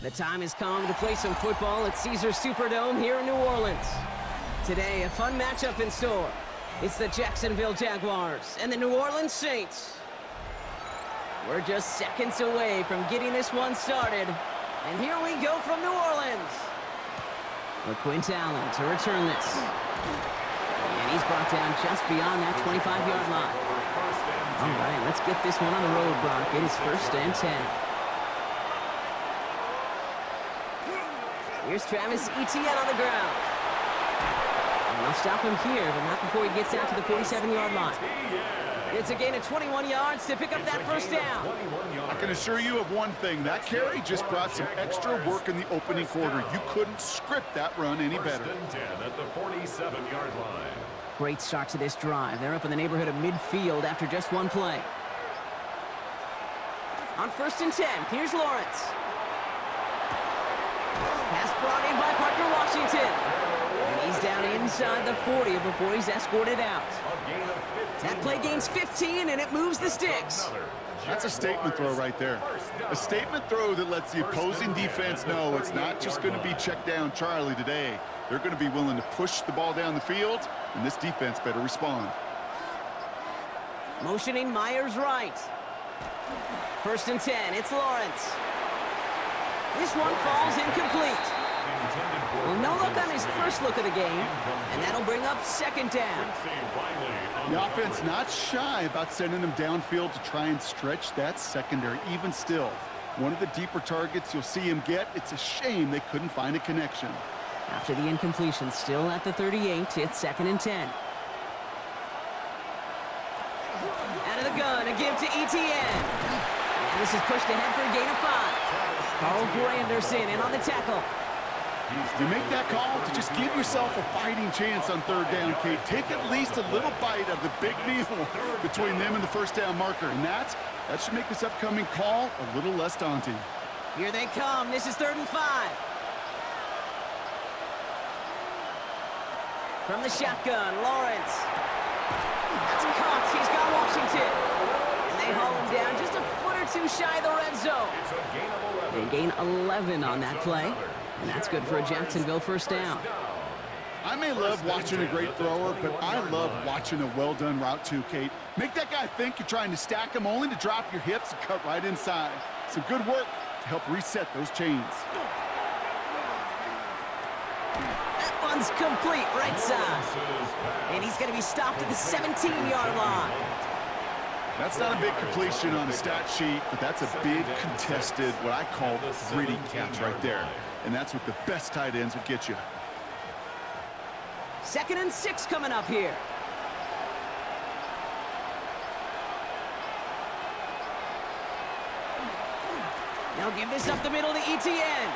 The time has come to play some football at Caesars Superdome here in New Orleans. Today, a fun matchup in store. It's the Jacksonville Jaguars and the New Orleans Saints. We're just seconds away from getting this one started. And here we go from New Orleans. LaQuint Allen to return this. And he's brought down just beyond that 25-yard line. All right, let's get this one on the road, Brock. It is 1st and 10. Here's Travis Etienne on the ground. And they'll stop him here, but not before he gets out to the 47-yard line. It's a gain of 21 yards to pick up that first down. I can assure you of one thing. That carry just brought some extra work in the opening quarter. You couldn't script that run any better. 1st and 10 at the 47-yard line. Great start to this drive. They're up in the neighborhood of midfield after just one play. On 1st and 10, here's Lawrence. Pass brought in by Parker Washington. And he's down inside the 40 before he's escorted out. That play gains 15, and it moves the sticks. That's a statement throw right there. A statement throw that lets the opposing defense know it's not just going to be check down Charlie today. They're going to be willing to push the ball down the field, and this defense better respond. Motioning Myers right. 1st and 10, it's Lawrence. This one falls incomplete. Well, no look on his first look of the game, and that'll bring up 2nd down. The offense not shy about sending them downfield to try and stretch that secondary. Even still, one of the deeper targets you'll see him get. It's a shame they couldn't find a connection. After the incompletion, still at the 38, it's 2nd and 10. Out of the gun, a give to Etienne. And this is pushed ahead for a gain of 5. Carl Granderson in on the tackle. You make that call to just give yourself a fighting chance on 3rd down, Kate. Take at least a little bite of the big meal between them and the 1st down marker. And that should make this upcoming call a little less daunting. Here they come. This is 3rd and 5. From the shotgun, Lawrence. That's caught. He's got Washington. And they haul him down just a foot or two shy of the red zone. They gain 11 on that play. And that's good for a Jacksonville 1st down. I may love watching a great thrower, but I love watching a well-done route too, Kate. Make that guy think you're trying to stack him only to drop your hips and cut right inside. Some good work to help reset those chains. That one's complete right side. And he's going to be stopped at the 17-yard line. That's not a big completion on a stat sheet, but that's a big contested, what I call gritty catch right there. And that's what the best tight ends will get you. 2nd and 6 coming up here. Now give this up the middle to Etienne.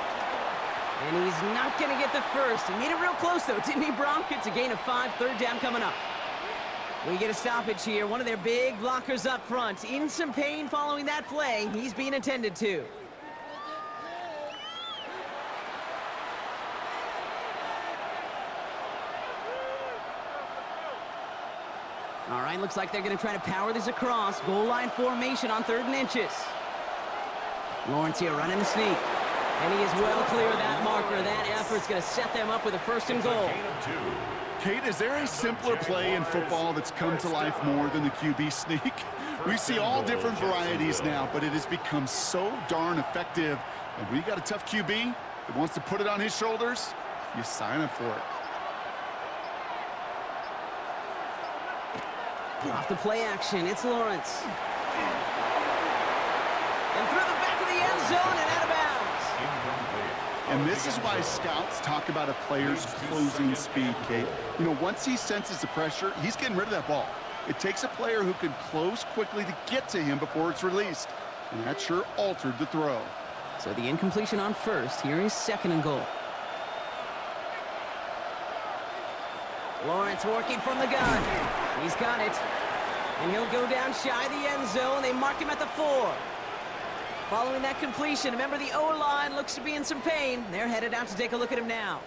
And he's not going to get the first. He made it real close, though, didn't he, Bronk? It's a gain of 5, 3rd down coming up. We get a stoppage here. One of their big blockers up front. In some pain following that play. He's being attended to. All right, looks like they're going to try to power this across. Goal line formation on 3rd and inches. Lawrence here running a sneak. And he is well clear of that marker. That effort's going to set them up with a 1st and goal. Kate, is there a simpler play in football that's come to life more than the QB sneak? We see all different varieties now, but it has become so darn effective. And when you got a tough QB that wants to put it on his shoulders, you sign up for it. Off the play action, it's Lawrence. And through the back of the end zone and out of bounds. And this is why scouts talk about a player's closing speed, Kate. You know, once he senses the pressure, he's getting rid of that ball. It takes a player who can close quickly to get to him before it's released. And that sure altered the throw. So the incompletion on 1st. Here is 2nd and goal. Lawrence working from the gun. He's got it. And he'll go down shy of the end zone. They mark him at the 4. Following that completion, remember the O-line looks to be in some pain. They're headed out to take a look at him now.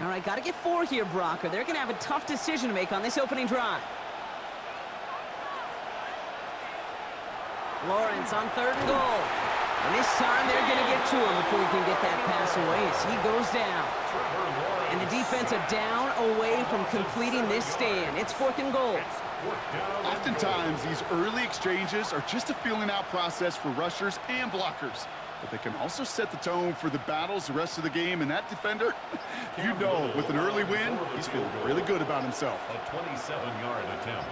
All right, got to get 4 here, Brock, or they're going to have a tough decision to make on this opening drive. Lawrence on 3rd and goal. And this time they're going to get to him before he can get that pass away as he goes down. And the defense are down away from completing this stand. It's 4th and goal. Oftentimes, these early exchanges are just a feeling-out process for rushers and blockers. But they can also set the tone for the battles the rest of the game. And that defender, you know, with an early win, he's feeling really good about himself. A 27-yard attempt.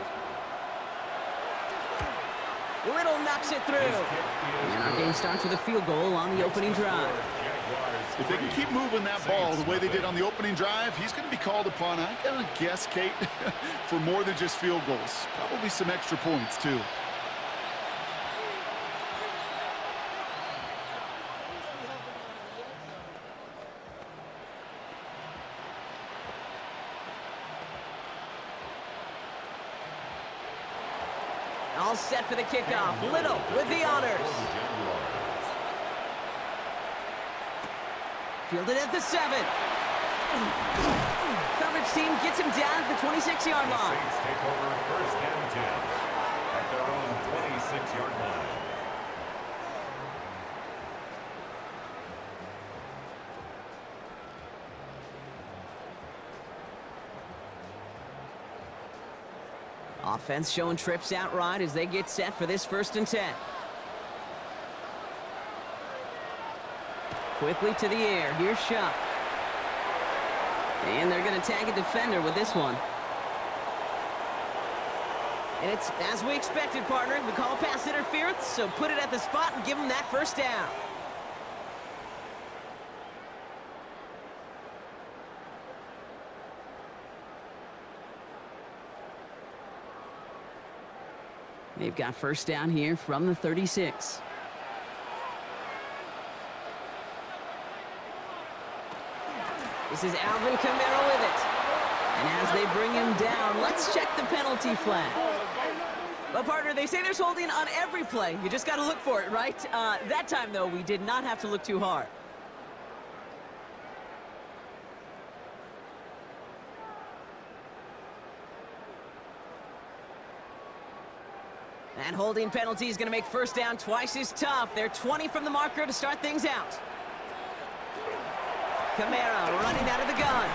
Little knocks it through. And our game starts with a field goal on the opening drive. If they can keep moving that ball the way they did on the opening drive, he's going to be called upon, I gotta guess, Kate, for more than just field goals. Probably some extra points, too. All set for the kickoff. Little with the honors. Fielded at the 7. Coverage team gets him down at the 26-yard line. Saints take over 1st and 10 at their own 26-yard line. Offense showing trips out right as they get set for this 1st and 10. Quickly to the air. Here's Shuck. And they're going to tag a defender with this one. And it's as we expected, partner. We call pass interference, so put it at the spot and give them that 1st down. They've got 1st down here from the 36. This is Alvin Kamara with it. And as they bring him down, let's check the penalty flag. Well, partner, they say there's holding on every play. You just got to look for it, right? That time, though, we did not have to look too hard. And holding penalty is going to make 1st down twice as tough. They're 20 from the marker to start things out. Kamara running out of the gun.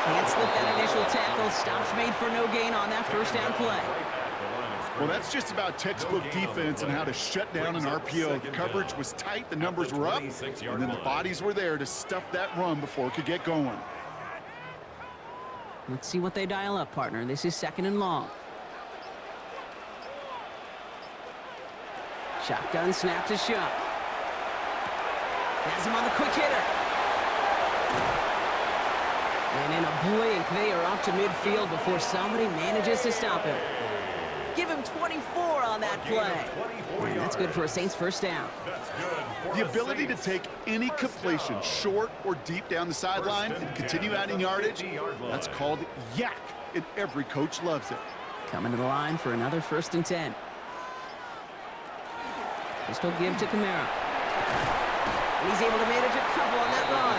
Can't slip that initial tackle. Stops made for no gain on that 1st down play. Well, that's just about textbook defense and how to shut down an RPO. The coverage was tight, the numbers were up, and then the bodies were there to stuff that run before it could get going. Let's see what they dial up, partner. This is 2nd and long. Shotgun snap to Shuck. Has him on the quick hitter. And in a blink, they are up to midfield before somebody manages to stop him. Give him 24 on that play. And that's good for a Saints 1st down. The ability to take any completion, short or deep down the sideline, and continue adding yardage, that's called yak, and every coach loves it. Coming to the line for another 1st and 10. Pistol give to Kamara. And he's able to manage a couple on that run.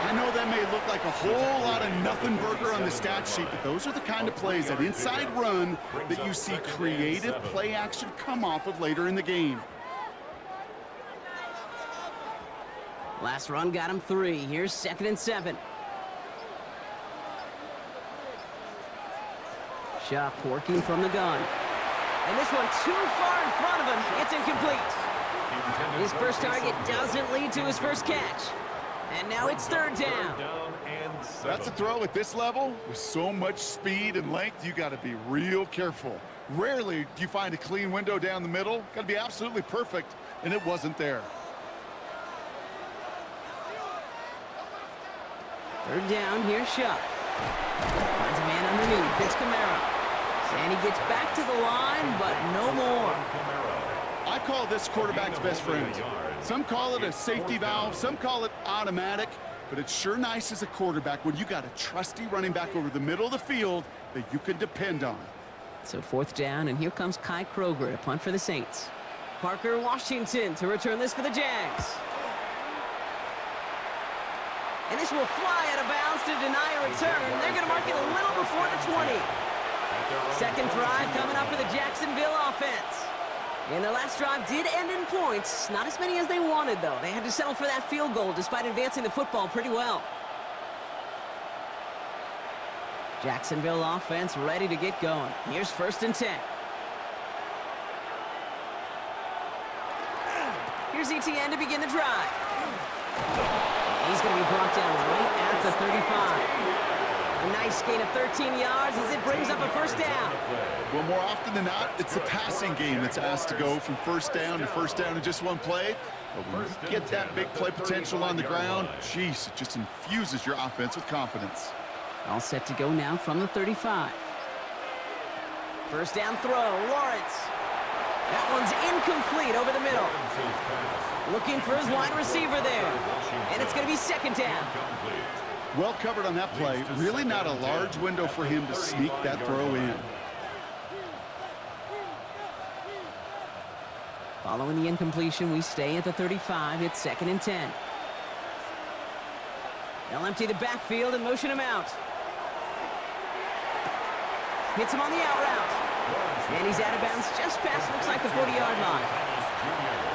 I know that may look like a whole lot of nothing burger on the stat sheet, but those are the kind of plays, that inside run, that you see creative play action come off of later in the game. Last run got him 3. Here's 2nd and 7. Shuck working from the gun. And this one too far in front of him. It's incomplete. His first target doesn't lead to his first catch. And now it's 3rd down. That's a throw at this level. With so much speed and length, you got to be real careful. Rarely do you find a clean window down the middle. Got to be absolutely perfect, and it wasn't there. 3rd down, here's Shuck. Finds a man underneath. It's Kamara. And he gets back to the line, but no more. I call this quarterback's best friend. Some call it a safety valve, some call it automatic, but it's sure nice as a quarterback when you got a trusty running back over the middle of the field that you can depend on. So 4th down, and here comes Kai Kroger to punt for the Saints. Parker Washington to return this for the Jags. And this will fly out of bounds to deny a return. They're going to mark it a little before the 20. Second drive coming up for the Jacksonville offense. And their last drive did end in points. Not as many as they wanted, though. They had to settle for that field goal despite advancing the football pretty well. Jacksonville offense ready to get going. Here's 1st and 10. Here's ETN to begin the drive. He's going to be brought down right at the 35. A nice gain of 13 yards as it brings up a 1st down. Well, more often than not, it's the passing game that's asked to go from 1st down to 1st down in just one play. But when you get that big play potential on the ground, geez, it just infuses your offense with confidence. All set to go now from the 35. 1st down throw, Lawrence. That one's incomplete over the middle. Looking for his wide receiver there. And it's going to be 2nd down. Well covered on that play. Really not a large window for him to sneak that throw in. Following the incompletion, we stay at the 35. It's 2nd and 10. They'll empty the backfield and motion him out. Hits him on the out route. And he's out of bounds just past, looks like, the 40-yard line.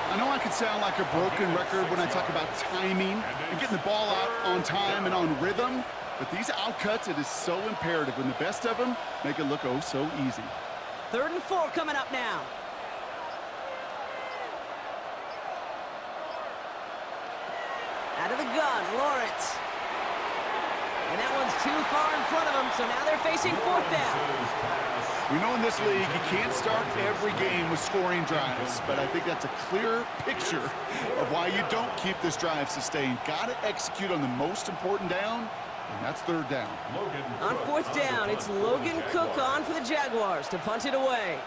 I know I can sound like a broken record when I talk about timing and getting the ball out on time and on rhythm, but these outcuts, it is so imperative when the best of them make it look oh so easy. 3rd and 4 coming up now. Out of the gun, Lawrence. And that one's too far in front of them, so now they're facing 4th down. We know in this league you can't start every game with scoring drives, but I think that's a clear picture of why you don't keep this drive sustained. Got to execute on the most important down, and that's 3rd down. On 4th down, it's Logan Cook on for the Jaguars to punt it away.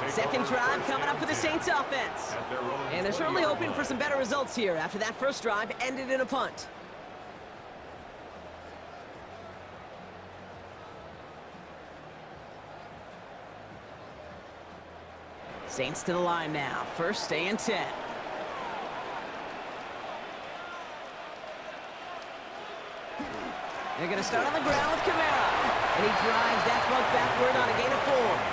Second drive coming up for the Saints offense. And they're certainly hoping for some better results here after that first drive ended in a punt. Saints to the line now. 1st and 10. They're going to start on the ground with Kamara. And he drives that front backward on a gain of 4.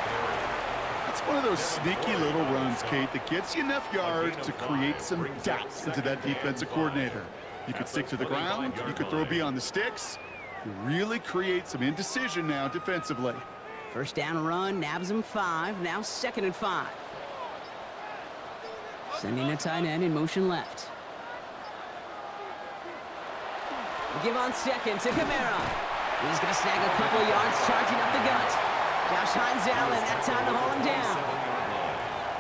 It's one of those sneaky little runs, Kate, that gets you enough yards to create some doubt into that defensive coordinator. You could stick to the ground. You could throw beyond the sticks. You really create some indecision now defensively. 1st down run, nabs him 5. Now 2nd and 5. Sending a tight end in motion left. We give on 2nd to Kamara. He's going to snag a couple yards, charging up the gut. Josh Hines Allen, that time to haul him down.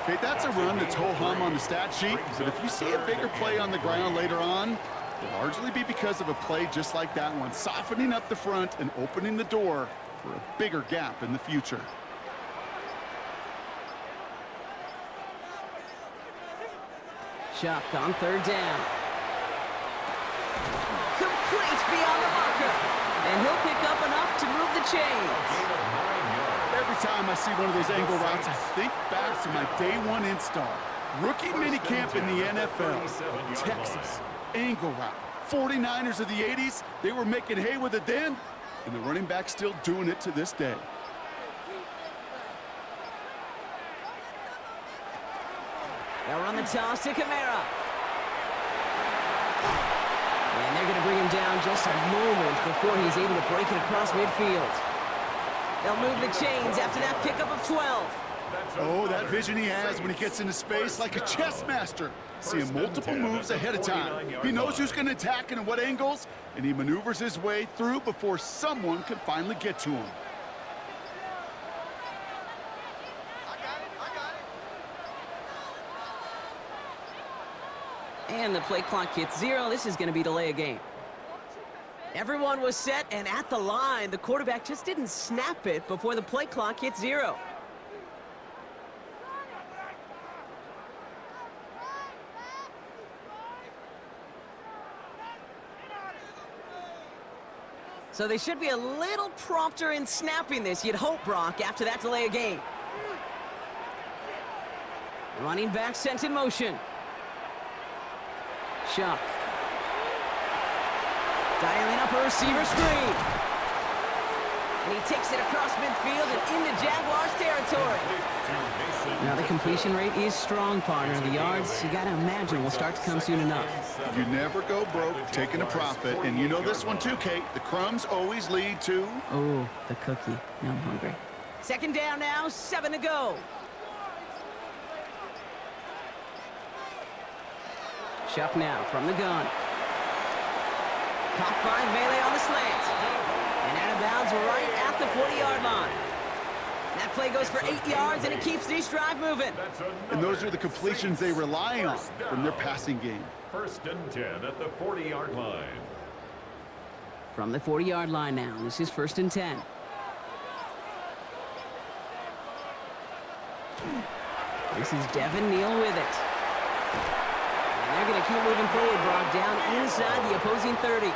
Okay, that's a run that's ho-hum on the stat sheet, but if you see a bigger play on the ground later on, it'll largely be because of a play just like that one, softening up the front and opening the door for a bigger gap in the future. Chuck on 3rd down. Complete beyond the marker. And he'll pick up enough to move the chains. Every time I see one of those angle routes, I think back to my day 1 install. Rookie minicamp in the NFL. Texas, angle route. 49ers of the 80s, they were making hay with it then, and the running back's still doing it to this day. They'll run the toss to Kamara. And they're going to bring him down just a moment before he's able to break it across midfield. They'll move the chains after that pickup of 12. Oh, that vision he has when he gets into space like a chess master. Seeing multiple moves ahead of time. He knows who's going to attack and at what angles, and he maneuvers his way through before someone can finally get to him. And the play clock hits 0. This is going to be delay a game. Everyone was set and at the line. The quarterback just didn't snap it before the play clock hit 0. So they should be a little prompter in snapping this, you'd hope, Brock, after that delay of game. Running back sent in motion. Shuck. Dialing up a receiver screen. And he takes it across midfield and into Jaguars territory. Now the completion rate is strong, partner. The yards, you got to imagine, will start to come soon enough. You never go broke taking a profit. And you know this one too, Kate. The crumbs always lead to... Oh, the cookie. Now I'm hungry. Second down now, 7 to go. Shuck now from the gun. Caught by Vele on the slant. And out of bounds right at the 40-yard line. That play goes for 8 yards, and it keeps this drive moving. And those are the completions they rely on from their passing game. 1st and 10 at the 40-yard line. From the 40-yard line now, this is 1st and 10. This is Devin Neal with it. And they're going to keep moving forward, Brock, down inside the opposing 30.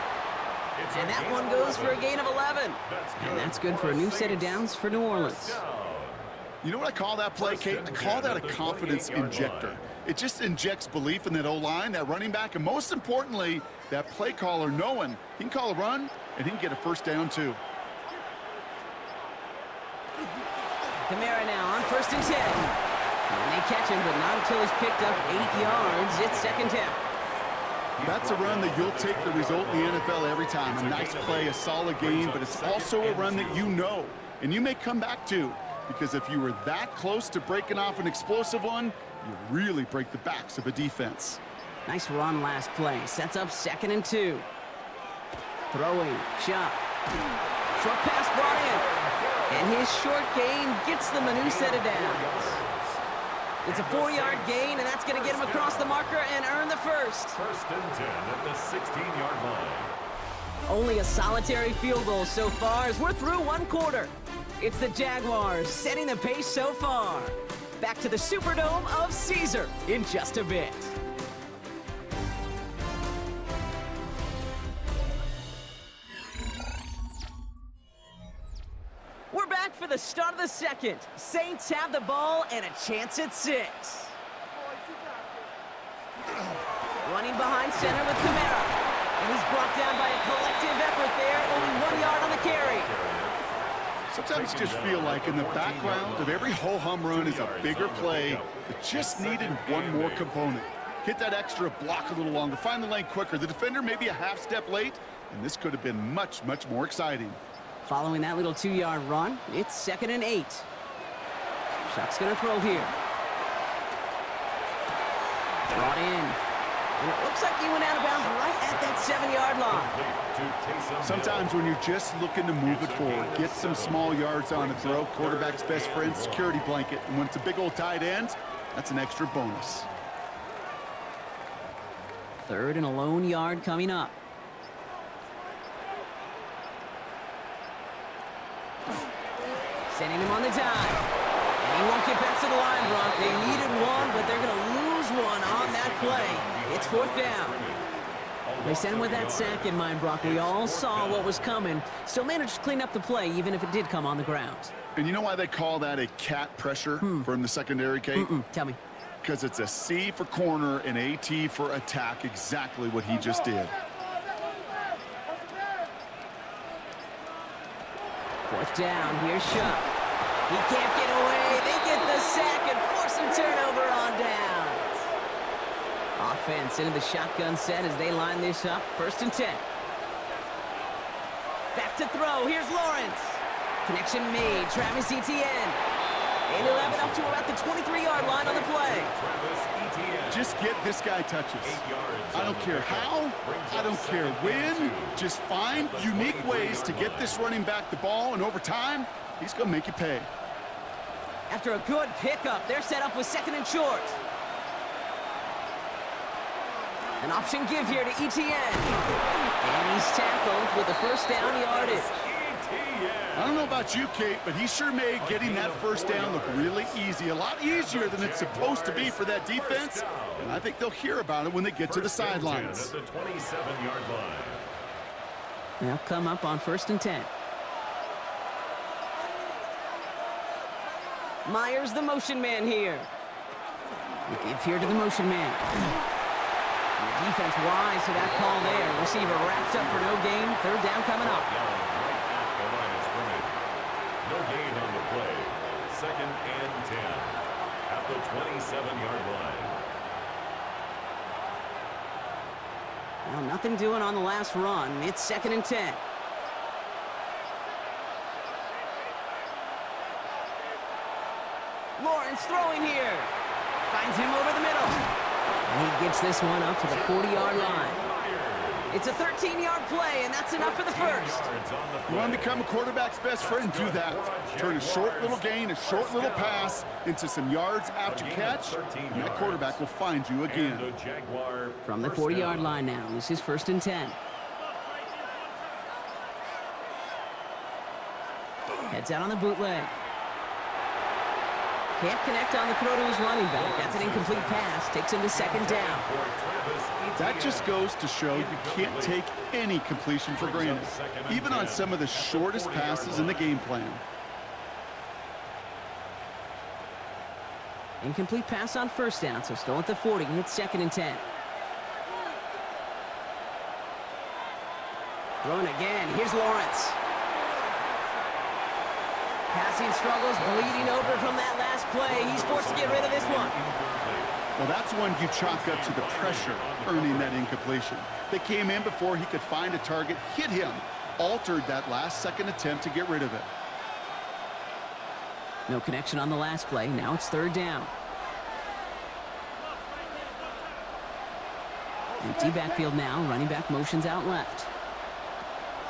And that one goes for a gain of 11. And that's good for a new set of downs for New Orleans. You know what I call that play, Kate? I call that a confidence injector. It just injects belief in that O-line, that running back, and most importantly, that play caller knowing he can call a run and he can get a 1st down too. Kamara now on 1st and 10. And they catch him, but not until he's picked up 8 yards. It's 2nd down. That's a run that you'll take the result in the NFL every time. A nice play, a solid game, but it's also a run that you know and you may come back to, because if you were that close to breaking off an explosive one, you really break the backs of a defense. Nice run last play. Sets up 2nd and 2. Throwing. Shuck. Short pass brought in. And his short gain gets them a new set of downs. It's a 4-yard gain, and that's going to get him across the marker and earn the 1st. 1st and 10 at the 16-yard line. Only a solitary field goal so far as we're through 1 quarter. It's the Jaguars setting the pace so far. Back to the Superdome of Caesar in just a bit. We're back for the start of the 2nd. Saints have the ball and a chance at 6. Running behind center with Kamara. And he's brought down by a collective effort there. Only 1 yard on the carry. Sometimes you just feel like in the background of every ho-hum run is a bigger play that just needed one more component. Hit that extra block a little longer, find the lane quicker. The defender may be a half step late, and this could have been much, much more exciting. Following that little 2-yard run, it's 2nd and 8. Shuck's gonna throw here. Brought in. And it looks like he went out of bounds right at that 7-yard line. Sometimes when you're just looking to move it forward, get some small yards on a throw, quarterback's best friend, security blanket. And when it's a big old tight end, that's an extra bonus. 3rd and a lone yard coming up. Sending him on the dive. And he won't get back to the line, Brock. They needed one, but they're going to lose one on that play. It's 4th down. They sent him with that sack in mind, Brock. We all saw what was coming. Still managed to clean up the play, even if it did come on the ground. And you know why they call that a cat pressure from the secondary, Kate? Tell me. Because it's a C for corner and a T for attack, exactly what he just did. 4th down, here's Shuck. He can't get away. They get the sack and force a turnover on down. Offense into the shotgun set as they line this up. 1st and 10. Back to throw. Here's Lawrence. Connection made. Travis Etienne. And he'll have it up to about the 23-yard line on the play. Just get this guy touches. I don't care how, I don't care when. Just find unique ways to get this running back the ball, and over time, he's going to make you pay. After a good pickup, they're set up with 2nd and short. An option give here to Etienne. And he's tackled with the 1st down yardage. I don't know about you, Kate, but he sure made getting that 1st down look really easy. A lot easier than it's supposed to be for that defense. And I think they'll hear about it when they get to the sidelines. At the 27-yard line. They'll come up on 1st and 10. Myers, the motion man here. They give here to the motion man. And the defense wise to that call there. Receiver wrapped up for no gain. 3rd down coming up. The line is scrimmage. No gain on the play. 2nd and 10 at the 27-yard line. Well, nothing doing on the last run. It's 2nd and 10. Lawrence throwing here. Finds him over the middle. And he gets this one up to the 40-yard line. It's a 13-yard play, and that's enough for the first. You want to become a quarterback's best friend? Do that. Turn a short little gain, a short little pass into some yards after catch, and that quarterback will find you again. From the 40-yard line now, this is 1st and 10. Heads out on the bootleg. Can't connect on the throw to his running back. That's an incomplete pass. Takes him to 2nd down. That just goes to show you can't take any completion for granted, even on some of the shortest passes in the game plan. Incomplete pass on 1st down, so still at the 40. It's 2nd and 10. Throwing again. Here's Lawrence. Passing struggles, bleeding over from that last play. He's forced to get rid of this one. Well, that's one you chalk up to the pressure earning that incompletion. They came in before he could find a target, hit him, altered that last-second attempt to get rid of it. No connection on the last play. Now it's 3rd down. Empty backfield now. Running back motions out left.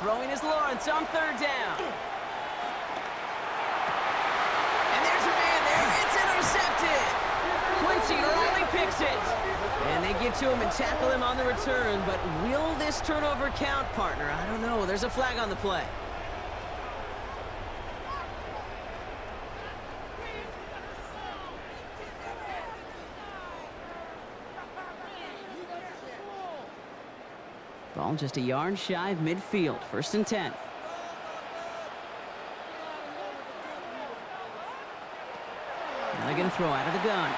Throwing is Lawrence on 3rd down. And there's a man there. It's intercepted. Quincy Riley picks it. And they get to him and tackle him on the return. But will this turnover count, partner? I don't know. There's a flag on the play. Ball just a yard shy of midfield. 1st and 10. Now they're going to throw out of the gun.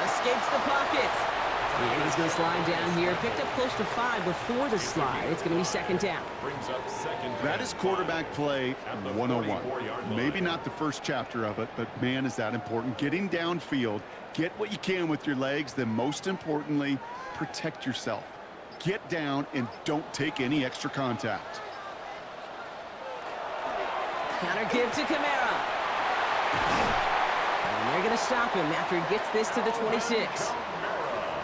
Escapes the pocket. And he's going to slide down here. Picked up close to 5 before the slide. It's going to be 2nd down. That is quarterback play 101. Maybe not the first chapter of it, but man, is that important. Getting downfield, get what you can with your legs, then most importantly, protect yourself. Get down and don't take any extra contact. Counter give to Kamara. And they're going to stop him after he gets this to the 26.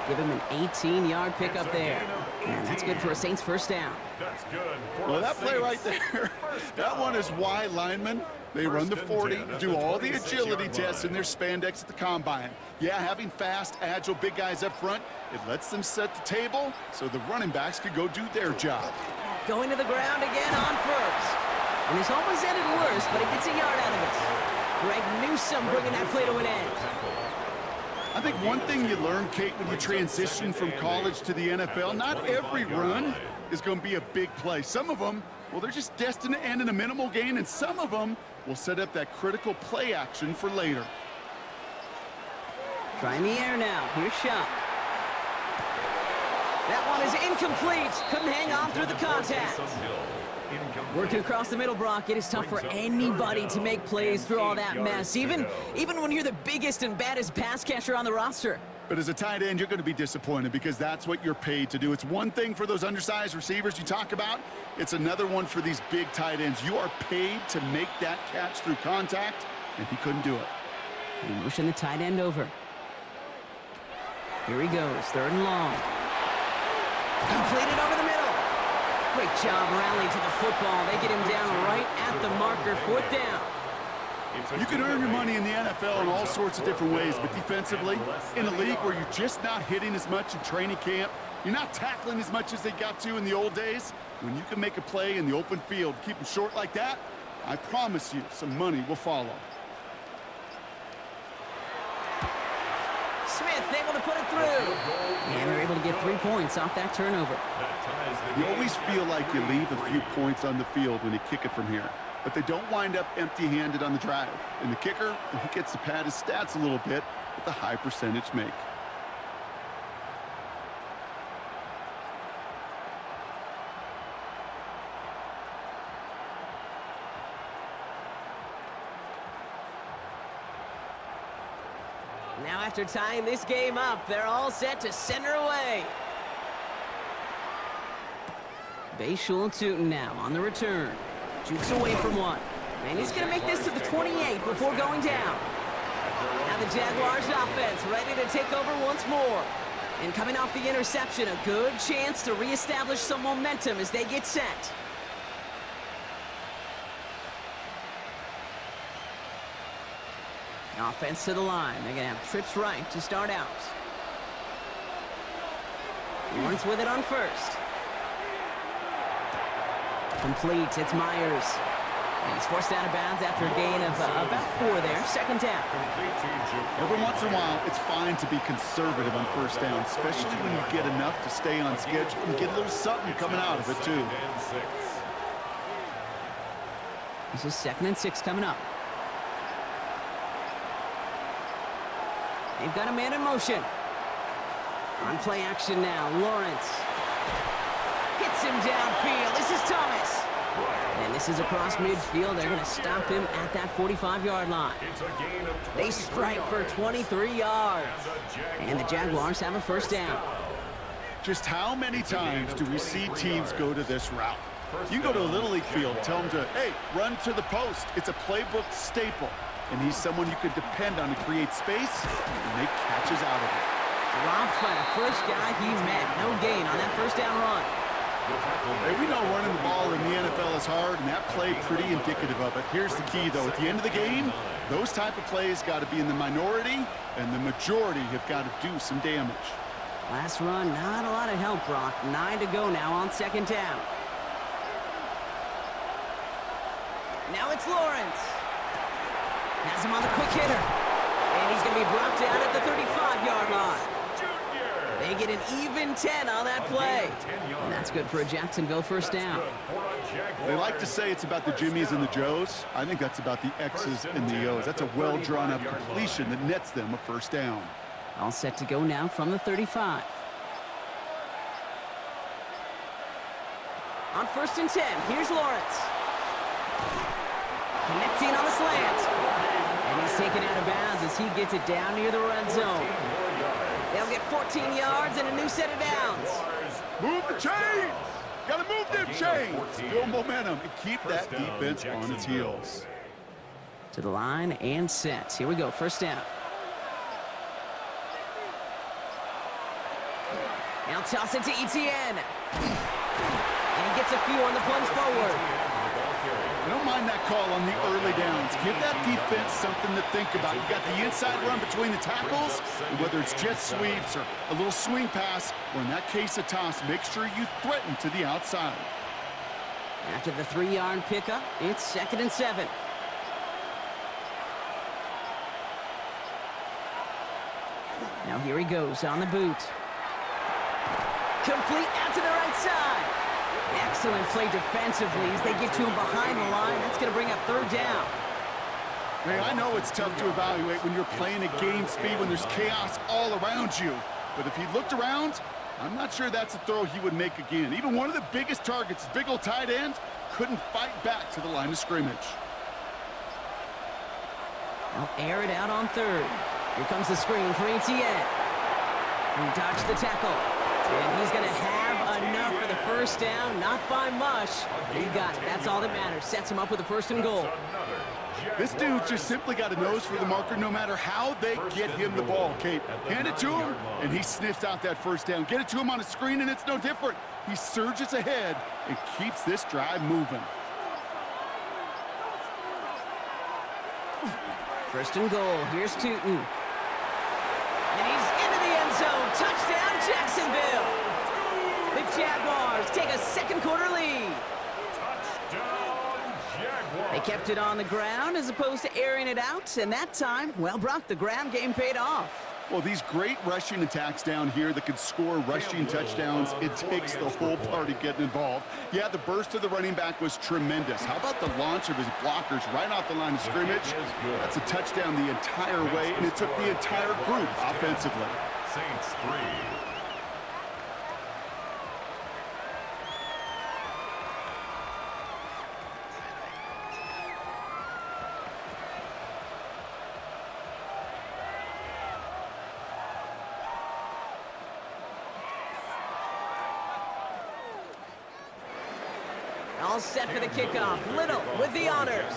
Give him an 18-yard pickup there. And that's good for a Saints 1st down. That's good. Well, that play right there, that one is why linemen, they run the 40, do all the agility tests in their spandex at the combine. Yeah, having fast, agile, big guys up front, it lets them set the table so the running backs could go do their job. Going to the ground again on 1st. And this almost ended worse, but it gets a yard out of it. Greg Newsome bringing that play to an end. I think one thing you learn, Kate, when you transition from college to the NFL, not every run is going to be a big play. Some of them, well, they're just destined to end in a minimal gain, and some of them will set up that critical play action for later. Trying the air now. Here's Shuck. That one is incomplete. Couldn't hang on through the contact. Working across the middle, Brock, it is tough for anybody to make plays through all that mess, even when you're the biggest and baddest pass catcher on the roster. But as a tight end, you're going to be disappointed because that's what you're paid to do. It's one thing for those undersized receivers you talk about. It's another one for these big tight ends. You are paid to make that catch through contact, and he couldn't do it. He motioned the tight end over. Here he goes, 3rd and long. Completed over the middle. Great job rallying to the football. They get him down right at the marker. 4th down. You can earn your money in the NFL in all sorts of different ways, but defensively, in a league where you're just not hitting as much in training camp, you're not tackling as much as they got to in the old days, when you can make a play in the open field, keep them short like that, I promise you some money will follow. Smith able to put it through. And they're able to get 3 points off that turnover. You always feel like you leave a few points on the field when you kick it from here. But they don't wind up empty-handed on the drive. And the kicker, he gets to pad his stats a little bit with a high percentage make. Now after tying this game up, they're all set to center away. Bayshul Tootin now on the return. Jukes away from one. And he's going to make this to the 28 before going down. Now the Jaguars offense ready to take over once more. And coming off the interception, a good chance to reestablish some momentum as they get set. Offense to the line. They're going to have trips right to start out. Lawrence with it on first. Complete. It's Myers. And he's forced out of bounds after a gain of about 4 there. Second down. Every once in a while, it's fine to be conservative on first down, especially when you get enough to stay on schedule and get a little something coming out of it, too. This is 2nd and 6 coming up. They've got a man in motion. On play action now, Lawrence. Hits him downfield. This is Thomas. And this is across midfield. They're going to stop him at that 45-yard line. They strike for 23 yards. And the Jaguars have a first down. Just how many times do we see teams go to this route? You go to a Little League field, tell them to, hey, run to the post. It's a playbook staple. And he's someone you could depend on to create space and make catches out of it. Dropped by the first guy he met. No gain on that first down run. Hey, we know running the ball in the NFL is hard, and that play pretty indicative of it. Here's the key, though. At the end of the game, those type of plays got to be in the minority, and the majority have got to do some damage. Last run, not a lot of help, Brock. 9 to go now on second down. Now it's Lawrence. Has him on the quick hitter. And he's going to be brought down at the 35-yard line. They get an even 10 on that play. And that's good for a Jacksonville first down. They like to say it's about the Jimmies and the Joes. I think that's about the X's and the O's. That's a well-drawn-up completion that nets them a first down. All set to go now from the 35. On 1st and 10, here's Lawrence. Connecting on the slant. And he's taken out of bounds as he gets it down near the red zone. They'll get 14 yards and a new set of downs. Move the chains! Gotta move them chains! Build momentum and keep that defense on its heels. To the line and set. Here we go, first down. Now toss it to Etienne. And he gets a few on the plunge forward. I don't mind that call on the early downs. Give that defense something to think about. You got the inside run between the tackles, and whether it's jet sweeps or a little swing pass, or in that case a toss, make sure you threaten to the outside. After the 3-yard pickup, it's 2nd and 7. Now here he goes on the boot. Complete out to the right side. Excellent play defensively as they get to him behind the line. That's going to bring up 3rd down. Hey, I know it's tough to evaluate when you're playing at game speed, when there's chaos all around you. But if he looked around, I'm not sure that's a throw he would make again. Even one of the biggest targets, big old tight end, couldn't fight back to the line of scrimmage. They'll air it out on 3rd. Here comes the screen for Etienne. He dodged the tackle. And he's going to have enough for the first down. Not by much, but he got it. That's all that matters. Sets him up with a 1st and goal. This dude's just simply got a nose for the marker no matter how they get him the ball, Kate. Hand it to him, and he sniffs out that first down. Get it to him on a screen, and it's no different. He surges ahead and keeps this drive moving. 1st and goal. Here's Tootin. And he's into the end zone. Touchdown, Jacksonville. The Jaguars take a 2nd quarter lead. Touchdown, Jaguars. They kept it on the ground as opposed to airing it out. And that time, well, Brock, the ground game paid off. Well, these great rushing attacks down here that could score rushing touchdowns, it takes the whole party getting involved. Yeah, the burst of the running back was tremendous. How about the launch of his blockers right off the line of scrimmage? That's a touchdown the entire way, and it took the entire group offensively. Saints 3. All set for the kickoff. Little with the honors.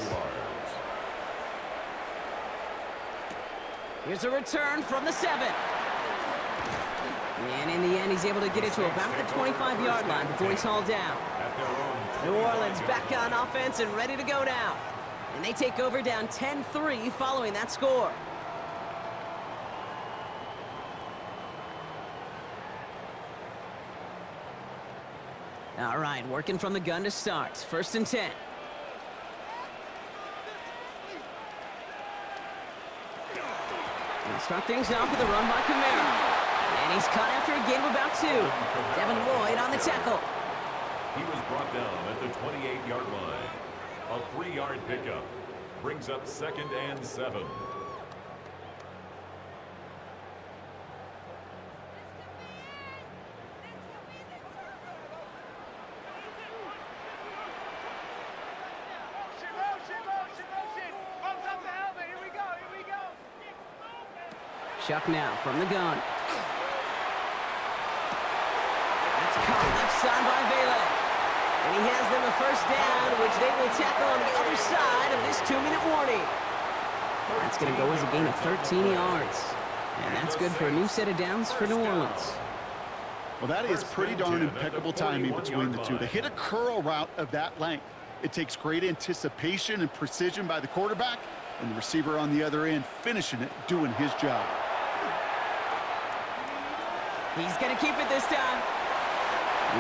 Here's a return from the 7. And in the end, he's able to get it to about the 25-yard line before he's hauled down. New Orleans back on offense and ready to go now. And they take over down 10-3 following that score. All right, working from the gun to start. 1st and 10. And start things off with a run by Kamara. And he's caught after a gain of about 2. Devin Lloyd on the tackle. He was brought down at the 28-yard line. A 3-yard pickup brings up 2nd and 7. Chuck now from the gun. That's caught left side by Vela. And he has them a 1st down, which they will tackle on the other side of this 2-minute warning. That's going to go as a gain of 13 yards. And that's good for a new set of downs for New Orleans. Well, that is pretty darn impeccable timing between the two. To hit a curl route of that length, it takes great anticipation and precision by the quarterback, and the receiver on the other end finishing it, doing his job. He's going to keep it this time.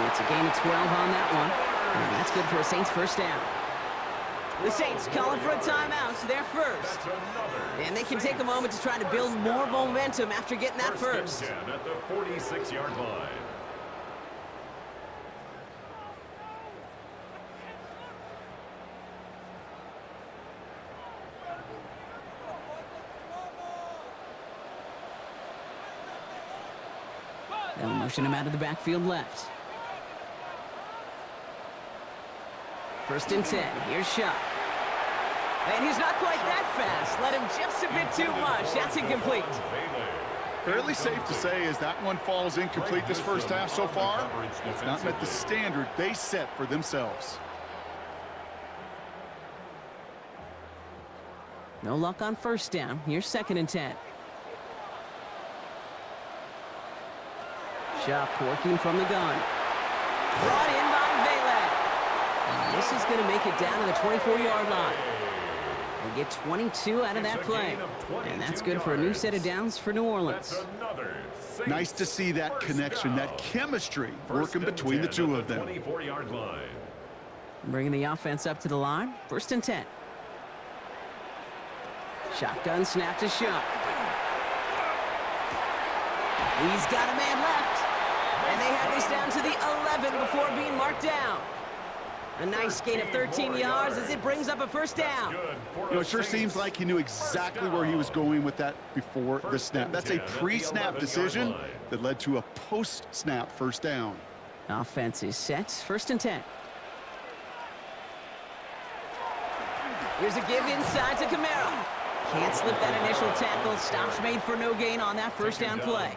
It's a gain of 12 on that one. And that's good for a Saints 1st down. The Saints calling for a timeout, so they're first. And they can take a moment to try to build more momentum after getting that first. At the 46-yard line. They'll motion him out of the backfield left. 1st and 10. Here's Shuck. And he's not quite that fast. Let him just a bit too much. That's incomplete. Fairly safe to say as that one falls incomplete this first half so far, it's not met the standard they set for themselves. No luck on 1st down. Here's 2nd and 10. Shuck working from the gun. Brought in by Vela. And this is going to make it down to the 24-yard line. They get 22 out of that play. And that's good for a new set of downs for New Orleans. Nice to see that connection, that chemistry working between the two of them. Bringing the offense up to the line. 1st and 10. Shotgun snap to Shuck. He's got a man left. And they have this down to the 11 before being marked down. A nice gain of 13 yards as it brings up a 1st down. You know, it sure seems like he knew exactly where he was going with that before the snap. That's a pre-snap decision that led to a post-snap 1st down. Offense is set. 1st and 10. Here's a give inside to Kamara. Can't slip that initial tackle. Stops made for no gain on that 1st down play.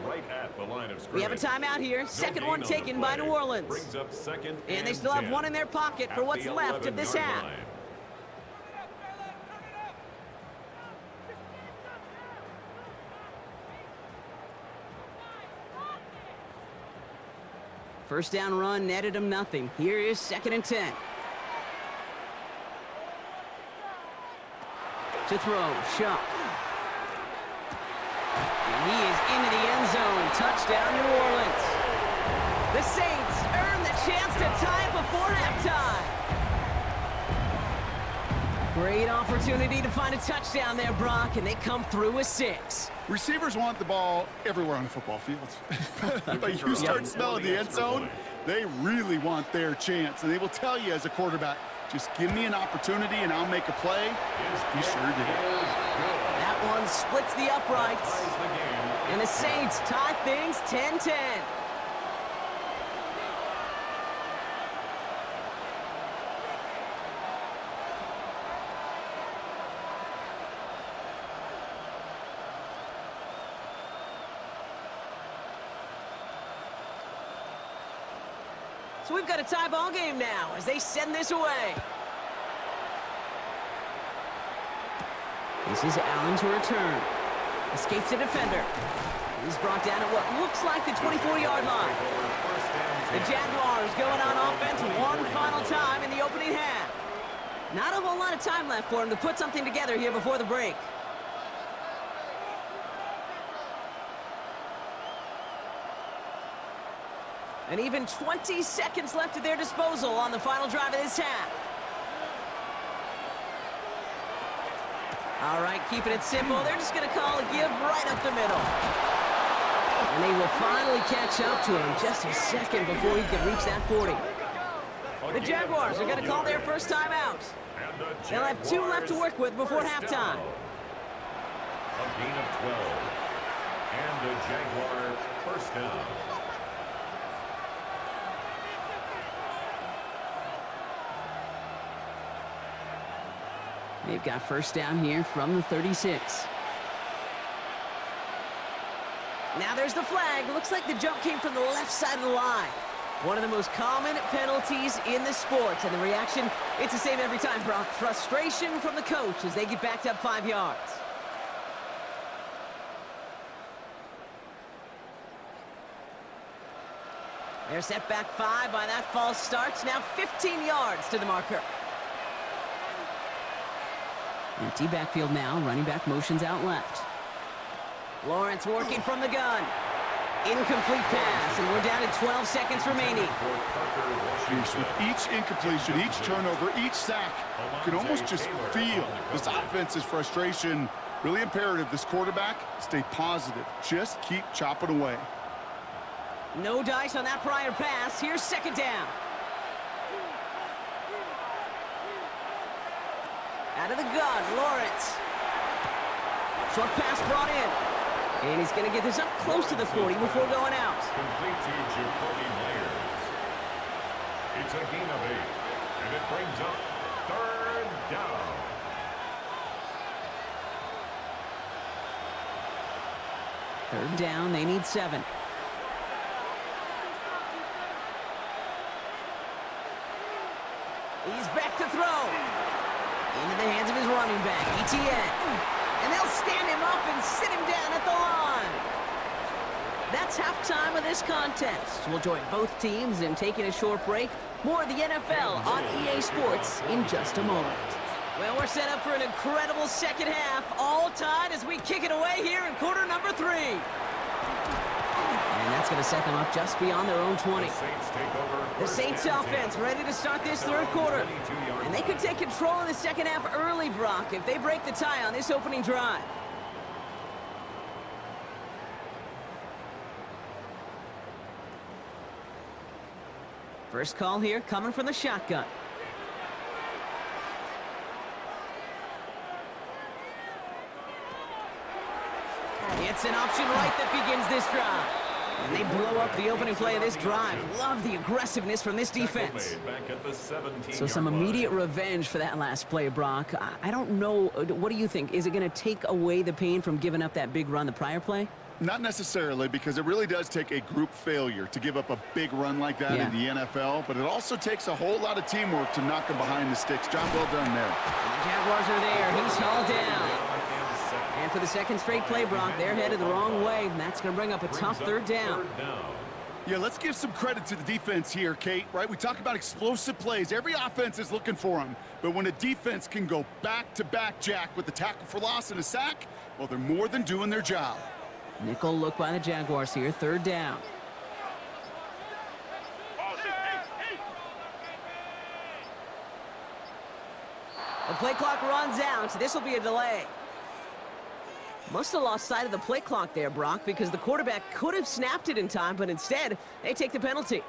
We have a timeout here. 2nd one taken by New Orleans. And they still have one in their pocket for what's left of this half. First down run netted him nothing. Here is 2nd and 10. To throw, Shuck. And he is into the end zone. Touchdown, New Orleans. The Saints earn the chance to tie it before halftime. Great opportunity to find a touchdown there, Brock, and they come through with 6. Receivers want the ball everywhere on the football field. But you start smelling the end zone, they really want their chance. And they will tell you as a quarterback, just give me an opportunity and I'll make a play. He sure did. That one splits the uprights. And the Saints tie things 10-10. So we've got a tie ball game now as they send this away. This is Allen to return. Escapes the defender. He's brought down at what looks like the 24-yard line. The Jaguars going on offense one final time in the opening half. Not a whole lot of time left for him to put something together here before the break. And even 20 seconds left at their disposal on the final drive of this half. All right, keeping it simple. They're just going to call a give right up the middle. And they will finally catch up to him just a second before he can reach that 40. The Jaguars are going to call their first time out. They'll have 2 left to work with before halftime. A gain of 12. And the Jaguar first down. They've got first down here from the 36. Now there's the flag. Looks like the jump came from the left side of the line. One of the most common penalties in the sport. And the reaction, it's the same every time, Brock. Frustration from the coach as they get backed up 5 yards. They're set back 5 by that false start. Now 15 yards to the marker. Empty backfield now. Running back motions out left. Lawrence working from the gun. Incomplete pass, and we're down to 12 seconds remaining. With each incompletion, each turnover, each sack, you can almost just feel this offense's frustration. Really imperative, this quarterback, stay positive. Just keep chopping away. No dice on that prior pass. Here's second down. Out of the gun, Lawrence. Short pass brought in. And he's going to get this up close to the 40 before going out. Complete to Jacoby Myers. It's a gain of 8. And it brings up third down. Third down, they need 7. He's back to throw. Into the hands of his running back, ETN. And they'll stand him up and sit him down at the line. That's halftime of this contest. We'll join both teams in taking a short break. More of the NFL on EA Sports in just a moment. Well, we're set up for an incredible second half. All tied as we kick it away here in quarter number 3. And that's going to set them up just beyond their own 20. The Saints offense ready to start this third quarter. And they could take control of the second half early, Brock, if they break the tie on this opening drive. First call here coming from the shotgun. It's an option right that begins this drive. And they blow up the opening play of this drive. Love the aggressiveness from this defense. So some immediate revenge for that last play, Brock. I don't know. What do you think? Is it going to take away the pain from giving up that big run the prior play? Not necessarily, because it really does take a group failure to give up a big run like that in the NFL, but it also takes a whole lot of teamwork to knock them behind the sticks. Job well done there. And the Jaguars are there. He's hauled down. And for the second straight play, Brock, they're headed the wrong way, and that's going to bring up a tough third down. Yeah, let's give some credit to the defense here, Kate, right? We talk about explosive plays. Every offense is looking for them. But when a defense can go back-to-back, Jack, with a tackle for loss and a sack, well, they're more than doing their job. Nickel look by the Jaguars here, third down. The play clock runs out, so this will be a delay. Must have lost sight of the play clock there, Brock, because the quarterback could have snapped it in time, but instead, they take the penalty.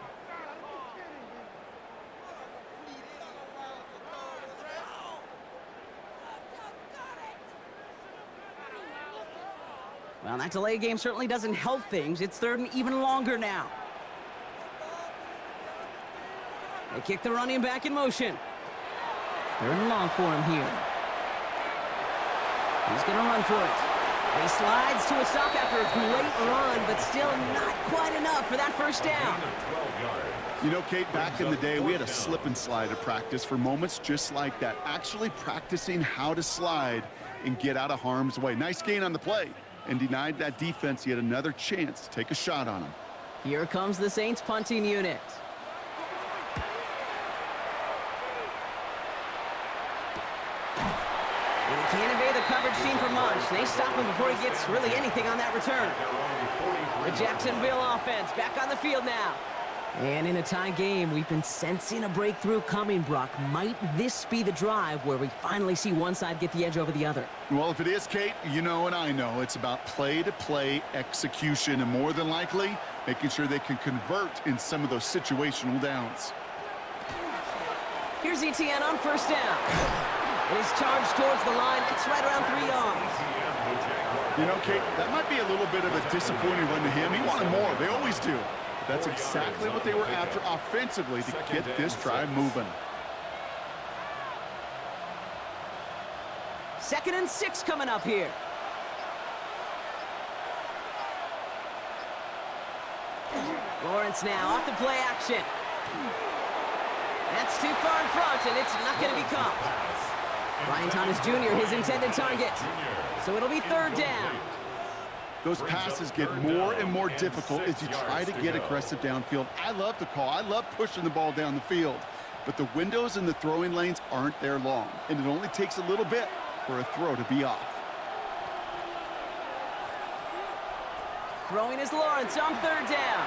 Well, that delay game certainly doesn't help things. It's third and even longer now. They kick the running back in motion. Third and long for him here. He's going to run for it. He slides to a stop after a great run, but still not quite enough for that first down. You know, Kate, back in the day, we had a slip and slide at practice for moments just like that. Actually practicing how to slide and get out of harm's way. Nice gain on the play, and denied that defense yet another chance to take a shot on him. Here comes the Saints punting unit. And he can't evade the coverage team for much. They stop him before he gets really anything on that return. The Jacksonville offense back on the field now. And in a tie game, we've been sensing a breakthrough coming, Brock. Might this be the drive where we finally see one side get the edge over the other? Well, if it is, Kate, you know and I know it's about play-to-play execution, and more than likely, making sure they can convert in some of those situational downs. Here's ETN on first down. And he's charged towards the line. It's right around 3 yards. You know, Kate, that might be a little bit of a disappointing run to him. He wanted more. They always do. That's exactly what they were after offensively to get this drive moving. 2nd and 6 coming up here. Lawrence now off the play action. That's too far in front, and it's not going to be caught. Brian Thomas Jr., his intended target. So it'll be 3rd down. Those passes get more and more difficult as you try to get aggressive downfield. I love the call. I love pushing the ball down the field. But the windows in the throwing lanes aren't there long, and it only takes a little bit for a throw to be off. Throwing is Lawrence on 3rd down.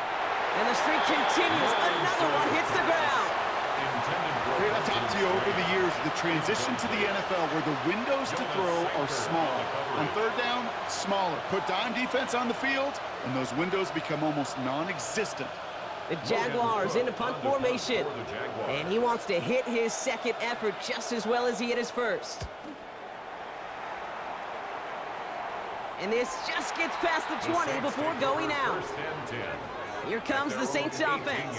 And the streak continues. Another one hits the ground. I've talked to you over the years, the transition to the NFL where the windows to throw are small. On 3rd down, smaller. Put dime defense on the field, and those windows become almost non-existent. The Jaguars into punt formation. And he wants to hit his second effort just as well as he hit his first. And this just gets past the 20 before going out. Here comes the Saints offense.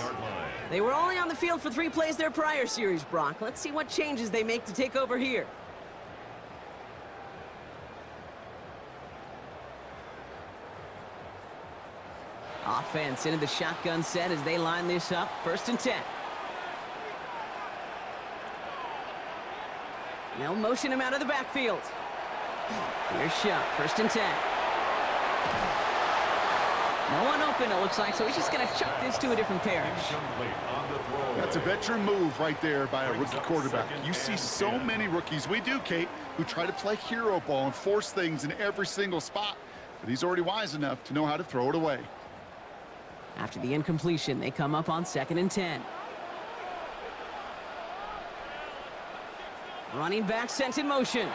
They were only on the field for 3 plays their prior series, Brock. Let's see what changes they make to take over here. Offense into the shotgun set as they line this up. 1st and 10. They'll motion him out of the backfield. Here's shot. 1st and 10. No one open, it looks like, so he's just going to chuck this to a different parish. That's a veteran move right there by a rookie quarterback. You see so many rookies, we do, Kate, who try to play hero ball and force things in every single spot. But he's already wise enough to know how to throw it away. After the incompletion, they come up on 2nd and 10. Running back sent in motion.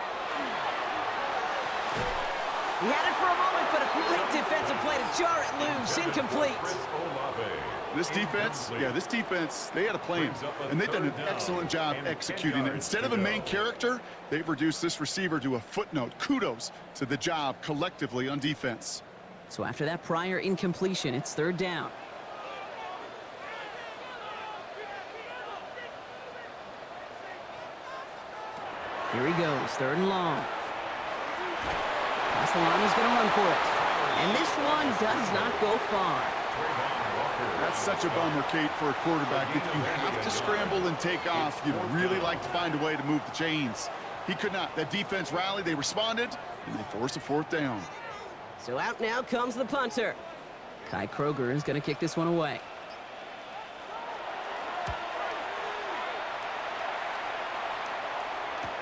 He had it for a moment, but a great defensive play to jar it loose. Incomplete. This defense, they had a plan, and they've done an excellent job executing it. Instead of a main character, they've reduced this receiver to a footnote. Kudos to the job collectively on defense. So after that prior incompletion, it's 3rd down. Here he goes, 3rd and long. That's the line, he's going to run for it. And this one does not go far. That's such a bummer, Kate, for a quarterback. If you have to scramble and take off, you'd really like to find a way to move the chains. He could not. That defense rallied, they responded, and they forced a 4th down. So out now comes the punter. Kai Kroger is going to kick this one away.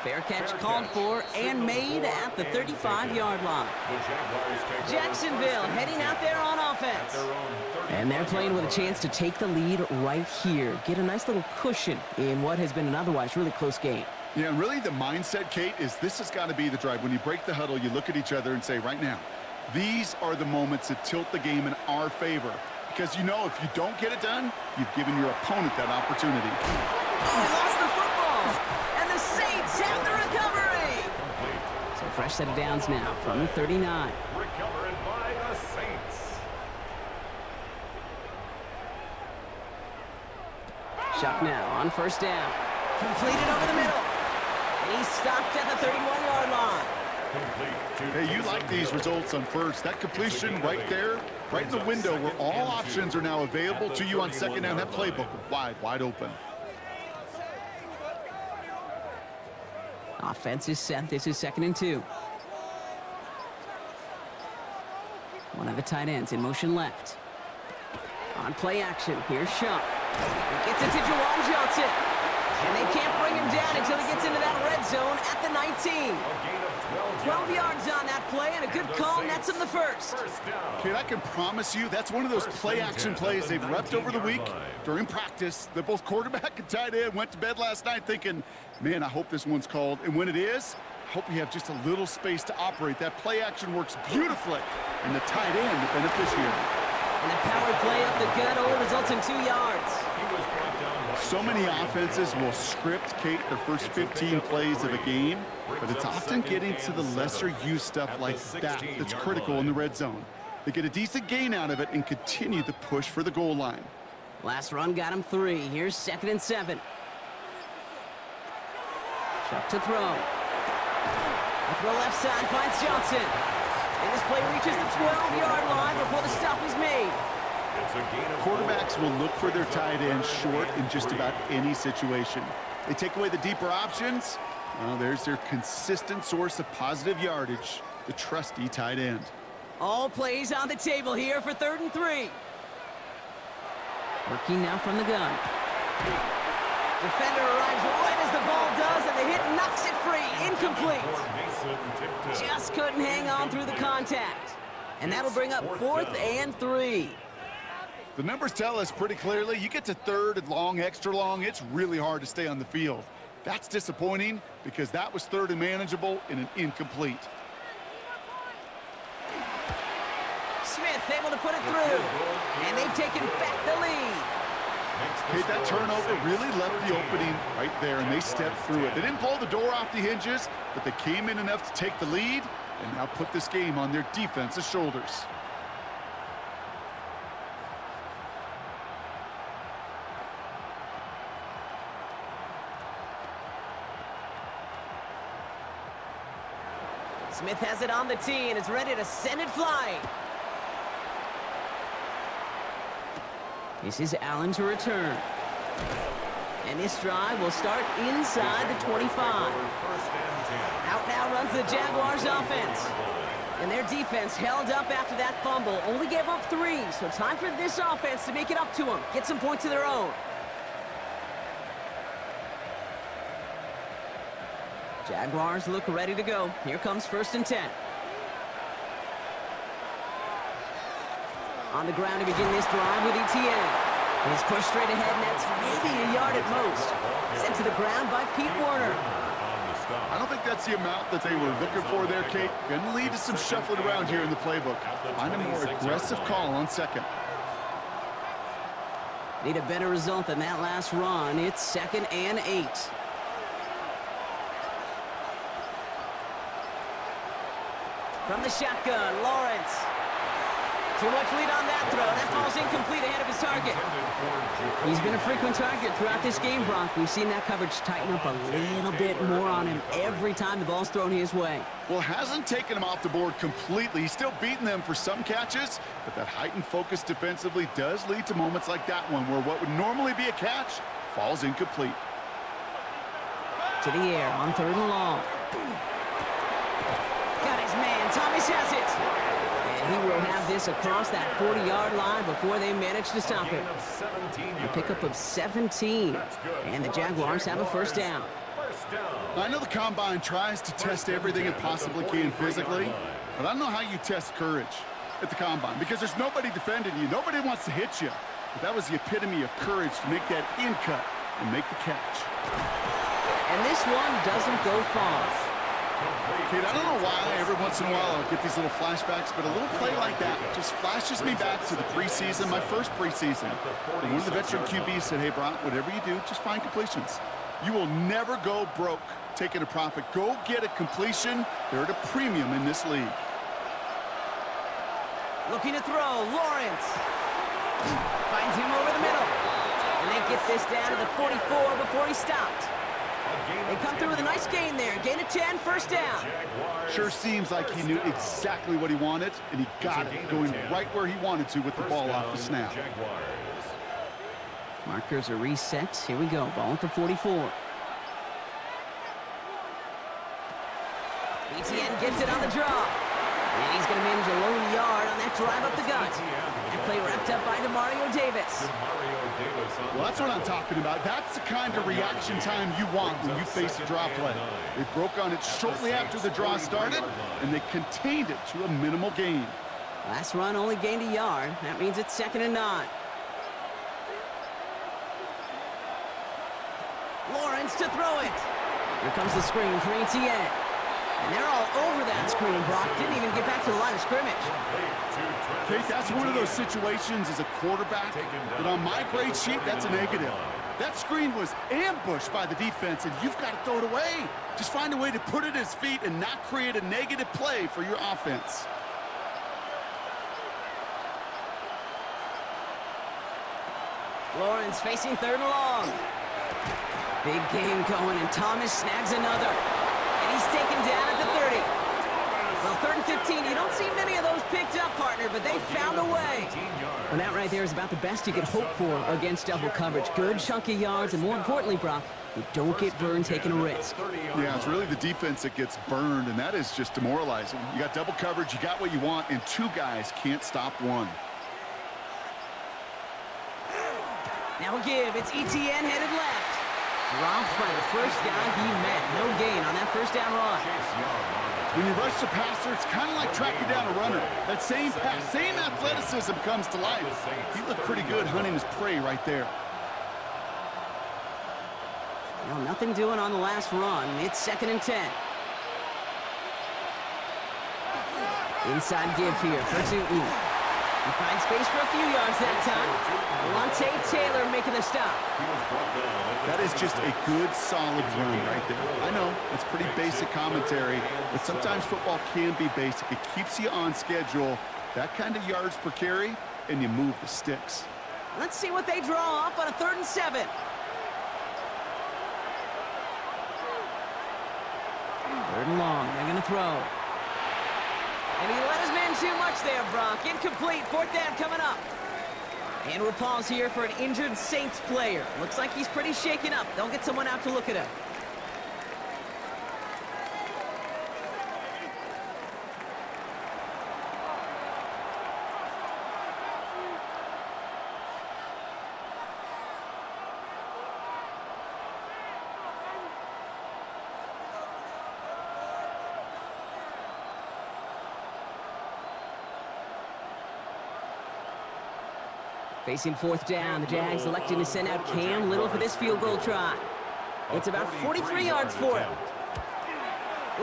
Fair catch called for and made at the 35-yard line. Jacksonville heading out there on offense. And they're playing with a chance to take the lead right here. Get a nice little cushion in what has been an otherwise really close game. Yeah, and really the mindset, Kate, is this has got to be the drive. When you break the huddle, you look at each other and say, right now, these are the moments that tilt the game in our favor. Because you know if you don't get it done, you've given your opponent that opportunity. They lost the football, and the Saints have the recovery. So fresh set of downs now from the 39. Recovered by the Saints. Shuck now on first down. Completed over the middle. And he's stopped at the 31-yard line. Hey, you like these results on first. That completion right there, right in the window where all options are now available to you on second down. That playbook wide open. Offense is set. This is 2nd and 2. One of the tight ends in motion left. On play action, here's Shuck. He gets it to Juwan Johnson. And they can't bring him down until he gets into that red zone at the 19. 12 yards on that play, and a good call nets him the first. Kate, I can promise you that's one of those play-action plays they've repped over the week during practice. That both quarterback and tight end went to bed last night thinking, man, I hope this one's called. And when it is, I hope you have just a little space to operate. That play-action works beautifully, and the tight end, the beneficiary. And the power play up the gut only results in 2 yards. So many offenses will script, Kate, their first 15 plays of a game, but it's often getting to the lesser-used stuff like that that's critical in the red zone. They get a decent gain out of it and continue the push for the goal line. Last run got him 3. Here's 2nd and 7. Shuck to throw. The throw left side finds Johnson. And this play reaches the 12-yard line before the stop is made. Quarterbacks will look for their tight end short in just about any situation. They take away the deeper options. Well, there's their consistent source of positive yardage, the trusty tight end. All plays on the table here for 3rd and 3. Working now from the gun. Defender arrives right as the ball does, and the hit knocks it free. Incomplete. Just couldn't hang on through the contact. And that'll bring up 4th and 3. The numbers tell us pretty clearly, you get to 3rd and long, extra long, it's really hard to stay on the field. That's disappointing because that was 3rd and manageable in an incomplete. Smith able to put it through, and they've taken back the lead. Okay, that turnover really left the opening right there, and they stepped through it. They didn't blow the door off the hinges, but they came in enough to take the lead and now put this game on their defense's shoulders. Smith has it on the tee and is ready to send it flying. This is Allen to return. And this drive will start inside the 25. Out now runs the Jaguars offense. And their defense held up after that fumble. Only gave up 3, so time for this offense to make it up to them. Get some points of their own. Jaguars look ready to go. Here comes 1st and 10. On the ground to begin this drive with ETN. He's pushed straight ahead, and that's maybe a yard at most. Sent to the ground by Pete Werner. I don't think that's the amount that they were looking for there, Kate. Going to lead to some shuffling around here in the playbook. Find a more aggressive call on 2nd. Need a better result than that last run. It's 2nd and 8. From the shotgun, Lawrence. Too much lead on that throw. That falls incomplete ahead of his target. He's been a frequent target throughout this game, Brock. We've seen that coverage tighten up a little bit more on him every time the ball's thrown his way. Well, hasn't taken him off the board completely. He's still beating them for some catches, but that heightened focus defensively does lead to moments like that one where what would normally be a catch falls incomplete. To the air on 3rd and long. Got his man. Thomas has it. And he will have this across that 40-yard line before they manage to stop it. A pickup of 17. And the Jaguars have a 1st down. I know the Combine tries to test everything it possibly can physically, but I don't know how you test courage at the Combine because there's nobody defending you. Nobody wants to hit you. But that was the epitome of courage to make that in cut and make the catch. And this one doesn't go far. Kate, I don't know why every once in a while I'll get these little flashbacks, but a little play like that just flashes me back to the preseason, my first preseason. And one of the veteran QBs said, hey, Brock, whatever you do, just find completions. You will never go broke taking a profit. Go get a completion. They're at a premium in this league. Looking to throw, Lawrence. Finds him over the middle. And they get this down to the 44 before he stopped. They come through with a nice gain there. Gain of 10, first down. Sure seems like he knew exactly what he wanted, and he got it, going right where he wanted to with the ball off the snap. Markers are reset. Here we go. Ball at the 44. ETN gets it on the draw. And he's going to manage a lone yard on that drive up the gut. That play wrapped up by Demario Davis. Well, that's what I'm talking about. That's the kind of reaction time you want when you face a draw play. They broke on it shortly after the draw started, and they contained it to a minimal gain. Last run only gained a yard. That means it's 2nd and 9. Lawrence to throw it. Here comes the screen for ETN. And they're all over that screen. Brock didn't even get back to the line of scrimmage. Kate, that's one of those situations as a quarterback that on my grade sheet, that's a negative. That screen was ambushed by the defense, and you've got to throw it away. Just find a way to put it at his feet and not create a negative play for your offense. Lawrence facing 3rd and long. Big game going, and Thomas snags another. And he's taken down at the 30. Well, 3rd and 15, you don't see many of those picked up, partner, but they found a way. Well, that right there is about the best you could hope for against double coverage. Good chunky yards, and more importantly, Brock, you don't get burned taking a risk. Yeah, it's really the defense that gets burned, and that is just demoralizing. You got double coverage, you got what you want, and 2 guys can't stop one. Now a give. It's ETN headed left. Dropped by the first guy he met. No gain on that first down run. When you rush the passer, it's kind of like tracking down a runner. That same pass, same athleticism comes to life. He looked pretty good hunting his prey right there. Well, nothing doing on the last run. It's 2nd and 10. Inside give here for Newton. He finds space for a few yards that time. Alontae Taylor making the stop. That is just a good, solid run right there. I know, it's pretty basic commentary, but sometimes football can be basic. It keeps you on schedule, that kind of yards per carry, and you move the sticks. Let's see what they draw up on a 3rd and 7. 3rd and long, they're going to throw. And he let his man too much there, Brock. Incomplete, 4th down coming up. And we'll pause here for an injured Saints player. Looks like he's pretty shaken up. They'll get someone out to look at him. Facing 4th down, the Jags electing to send out Cam Little for this field goal try. It's about 43 yards for him.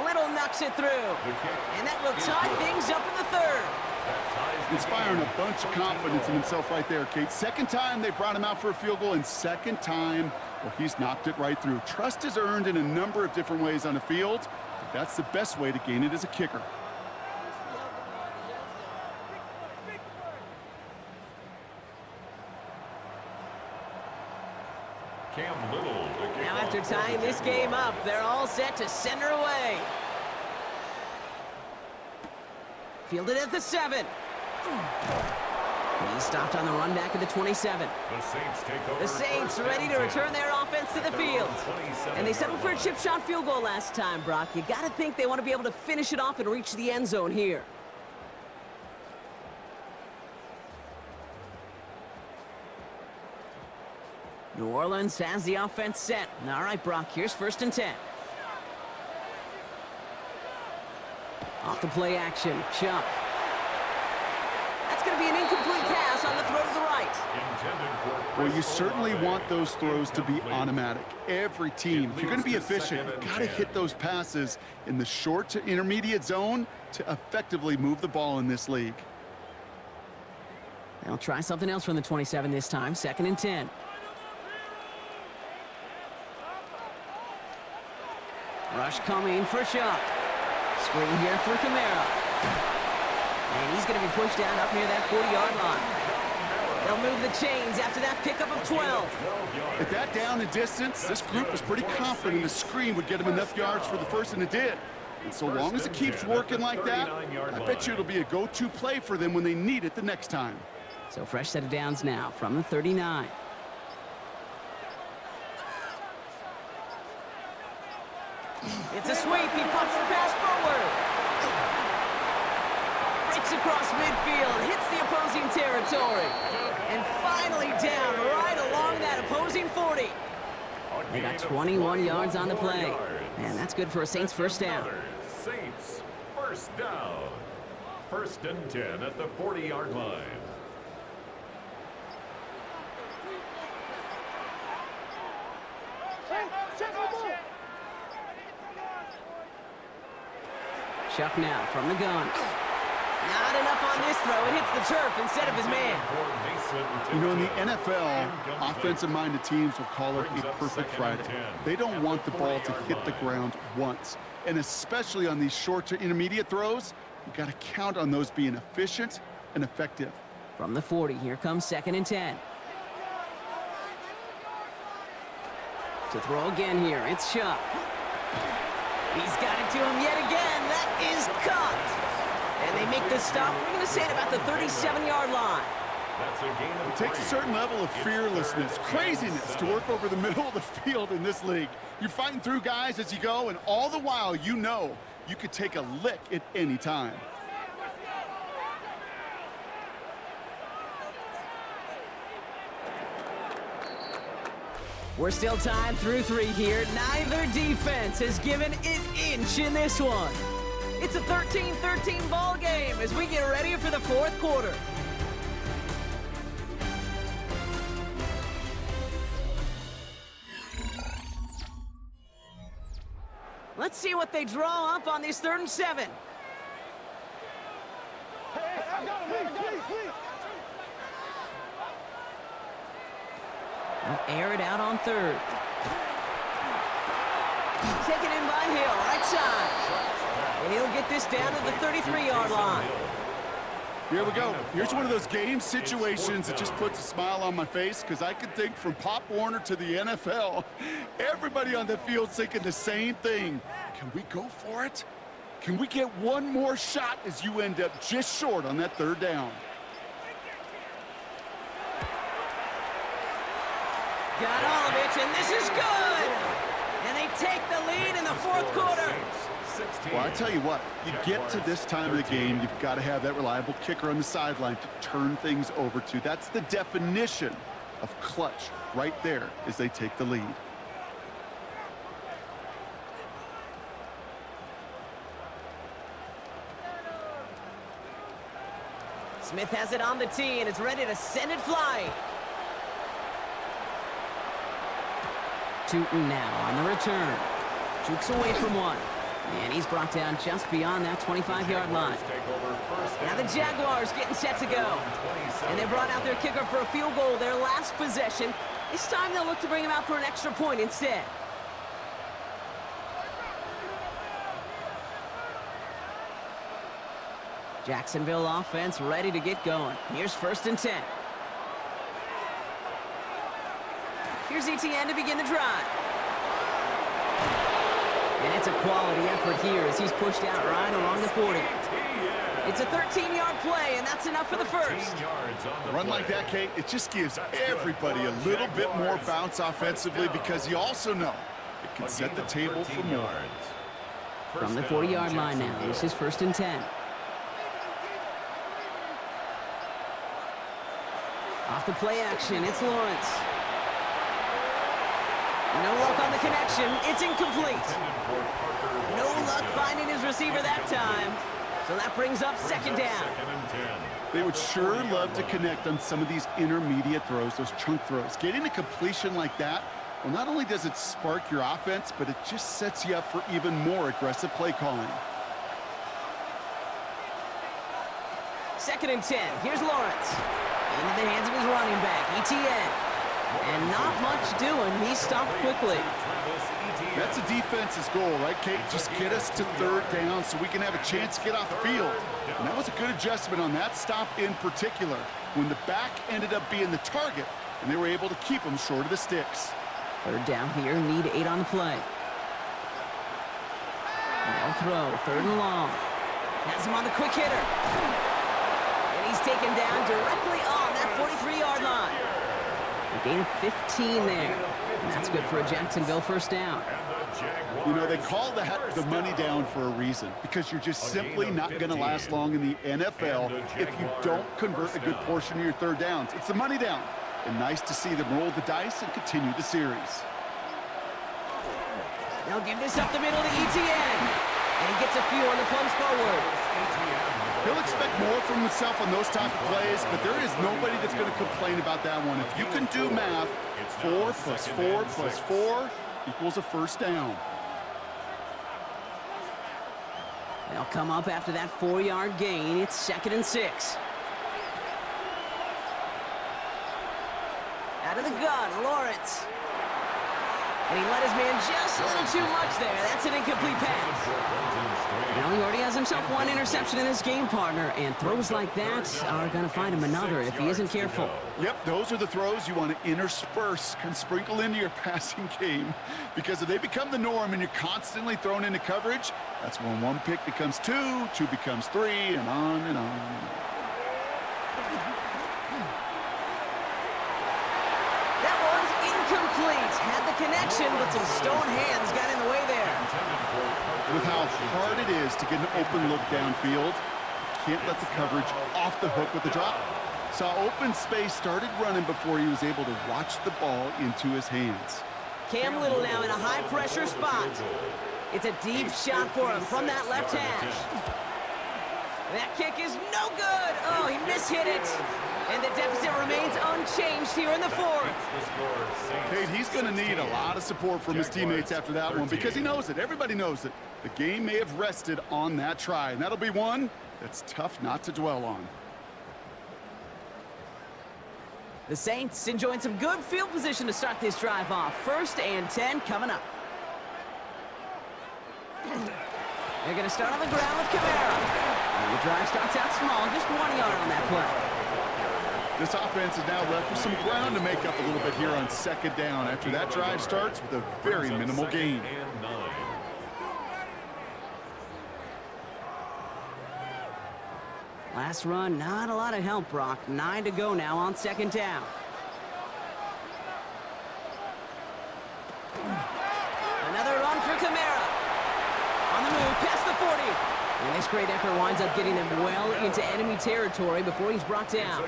Little knocks it through. And that will tie things up in the 3rd. Inspiring a bunch of confidence in himself right there, Kate. 2nd time they brought him out for a field goal, and 2nd time, well, he's knocked it right through. Trust is earned in a number of different ways on the field, but that's the best way to gain it as a kicker. Now after tying this game up, they're all set to send her away. Fielded at the 7. He stopped on the run back at the 27. The Saints ready to return their offense to the field. And they settled for a chip shot field goal last time, Brock. You got to think they want to be able to finish it off and reach the end zone here. New Orleans has the offense set. All right, Brock, here's 1st and 10. Off the play action, Chuck. That's going to be an incomplete pass on the throw to the right. Intended for Well, you certainly want those throws to be automatic. Every team, if you're going to be efficient, you've got to hit those passes in the short to intermediate zone to effectively move the ball in this league. They'll try something else from the 27 this time, 2nd and 10. Rush coming for Shuck. Screen here for Kamara. And he's going to be pushed down up near that 40-yard line. They'll move the chains after that pickup of 12. At that down and distance, this group was pretty confident the screen would get him enough yards for the first, and it did. And so long as it keeps working like that, I bet you it'll be a go-to play for them when they need it the next time. So fresh set of downs now from the 39. It's a sweep. He pumps the pass forward. Breaks across midfield, hits the opposing territory. And finally down right along that opposing 40. They got 21 yards on the play. And that's good for a Saints first down. Saints first down. 1st and 10 at the 40-yard line. Chuck now from the gun. Not enough on this throw. It hits the turf instead of his man. You know, in the NFL, offensive-minded teams will call it a perfect Friday. They don't want the ball to hit the ground once. And especially on these short to intermediate throws, you got to count on those being efficient and effective. From the 40, here comes 2nd and 10. To throw again here, it's Chuck. He's got it to him yet again. That is caught. And they make the stop. We're going to say it about the 37-yard line. It takes a certain level of fearlessness, craziness to work over the middle of the field in this league. You're fighting through guys as you go, and all the while you know you could take a lick at any time. We're still tied through 3 here. Neither defense has given an inch in this one. It's a 13-13 ball game as we get ready for the 4th quarter. Let's see what they draw up on this 3rd and 7. They'll air it out on 3rd. Taken in by Hill, right side. And he'll get this down to the 33-yard line. Here we go. Here's one of those game situations that just puts a smile on my face because I can think from Pop Warner to the NFL. Everybody on the field thinking the same thing. Can we go for it? Can we get one more shot as you end up just short on that 3rd down? Got all of it, and this is good! And they take the lead in the 4th quarter. Well, I tell you what, you get to this time of the game, you've got to have that reliable kicker on the sideline to turn things over to. That's the definition of clutch right there as they take the lead. Smith has it on the tee, and it's ready to send it flying. Tootin now on the return. Jukes away from one. And he's brought down just beyond that 25-yard line. Now the Jaguars getting set to go. And they brought out their kicker for a field goal their last possession. This time they'll look to bring him out for an extra point instead. Jacksonville offense ready to get going. Here's 1st and 10. Here's ETN to begin the drive. And it's a quality effort here as he's pushed out right along the 40. It's a 13-yard play, and that's enough for the first. A run like that, Kate, it just gives everybody a little bit more bounce offensively because you also know it can set the table for more. From the 40-yard line now, this is 1st and 10. Off the play action, it's Lawrence. No luck on the connection. It's incomplete. No luck finding his receiver that time. So that brings up 2nd down. They would sure love to connect on some of these intermediate throws, those chunk throws. Getting a completion like that, well, not only does it spark your offense, but it just sets you up for even more aggressive play calling. 2nd and 10. Here's Lawrence. Into the hands of his running back, ETN. And not much doing. He stopped quickly. That's a defense's goal, right, Kate? Just get us to 3rd down so we can have a chance to get off the field. And that was a good adjustment on that stop in particular, when the back ended up being the target, and they were able to keep him short of the sticks. 3rd down here, need 8 on the play. No throw, 3rd and long. Has him on the quick hitter. And he's taken down directly on that 43-yard line. A gain of 15 there. And that's good for a Jacksonville 1st down. You know, they call that the money down for a reason, because you're just simply not going to last long in the NFL if you don't convert a good portion of your 3rd downs. It's the money down. And nice to see them roll the dice and continue the series. They'll give this up the middle to ETN. And he gets a few on the plunge forward. He'll expect more from himself on those type of plays, but there is nobody that's going to complain about that one. If you can do math, 4 plus 4 plus 4 equals a 1st down. They'll come up after that 4-yard gain. It's 2nd and 6. Out of the gun, Lawrence. And he let his man just a little too much there. That's an incomplete pass. Now he already has himself 1 interception in his game, partner, and throws like that are going to find him another if he isn't careful. Yep, those are the throws you want to intersperse and sprinkle into your passing game, because if they become the norm and you're constantly thrown into coverage, that's when 1 pick becomes 2, 2 becomes 3, and on and on and on. Incomplete. Had the connection, but some stone hands got in the way there. With how hard it is to get an open look downfield, can't let the coverage off the hook with the drop. Saw open space, started running before he was able to watch the ball into his hands. Cam Little now in a high-pressure spot. It's a deep shot for him from that left hash. That kick is no good. Oh, he mishit it. And the deficit remains unchanged here in the 4th. Kate, he's going to need a lot of support from his teammates after that one, because he knows it. Everybody knows it. The game may have rested on that try, and that'll be one that's tough not to dwell on. The Saints enjoying some good field position to start this drive off. 1st and 10 coming up. They're going to start on the ground with Kamara. And the drive starts out small, just 1 yard on that play. This offense is now left with some ground to make up a little bit here on 2nd down after that drive starts with a very minimal gain. Last run, not a lot of help, Brock. 9 to go now on 2nd down. Another run for Kamara. On the move, past the 40. And this great effort winds up getting them well into enemy territory before he's brought down.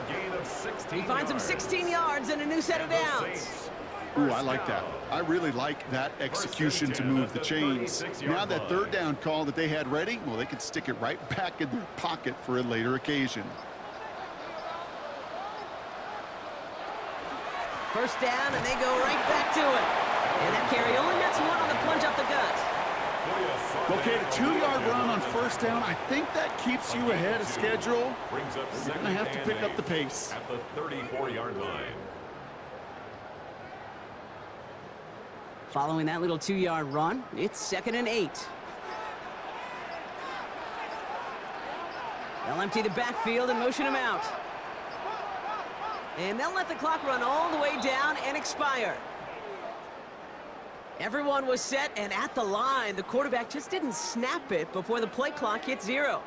He finds him 16 yards and a new set of downs. Ooh, I like that. I really like that execution to move the chains. Now that 3rd down call that they had ready, well, they could stick it right back in their pocket for a later occasion. 1st down, and they go right back to it. And that carry only gets 1 on the plunge up the gut. Okay, a 2-yard run on 1st down. I think that keeps you ahead of schedule. You're going to have to pick up the pace. At the 34-yard line. Following that little 2-yard run, it's 2nd and 8. They'll empty the backfield and motion him out. And they'll let the clock run all the way down and expire. Everyone was set and at the line. The quarterback just didn't snap it before the play clock hit 0.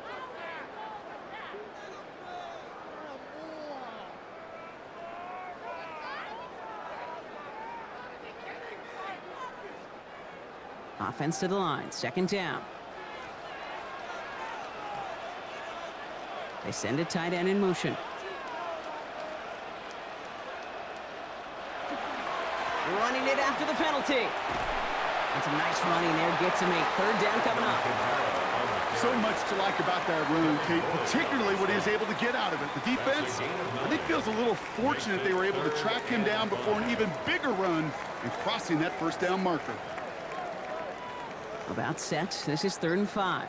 Offense to the line, 2nd down. They send a tight end in motion. Running it after the penalty. And some nice running there gets him a 3rd down coming up. So much to like about that run, Kate, particularly what he was able to get out of it. The defense, I think, feels a little fortunate they were able to track him down before an even bigger run and crossing that first down marker. About set. This is 3rd and 5.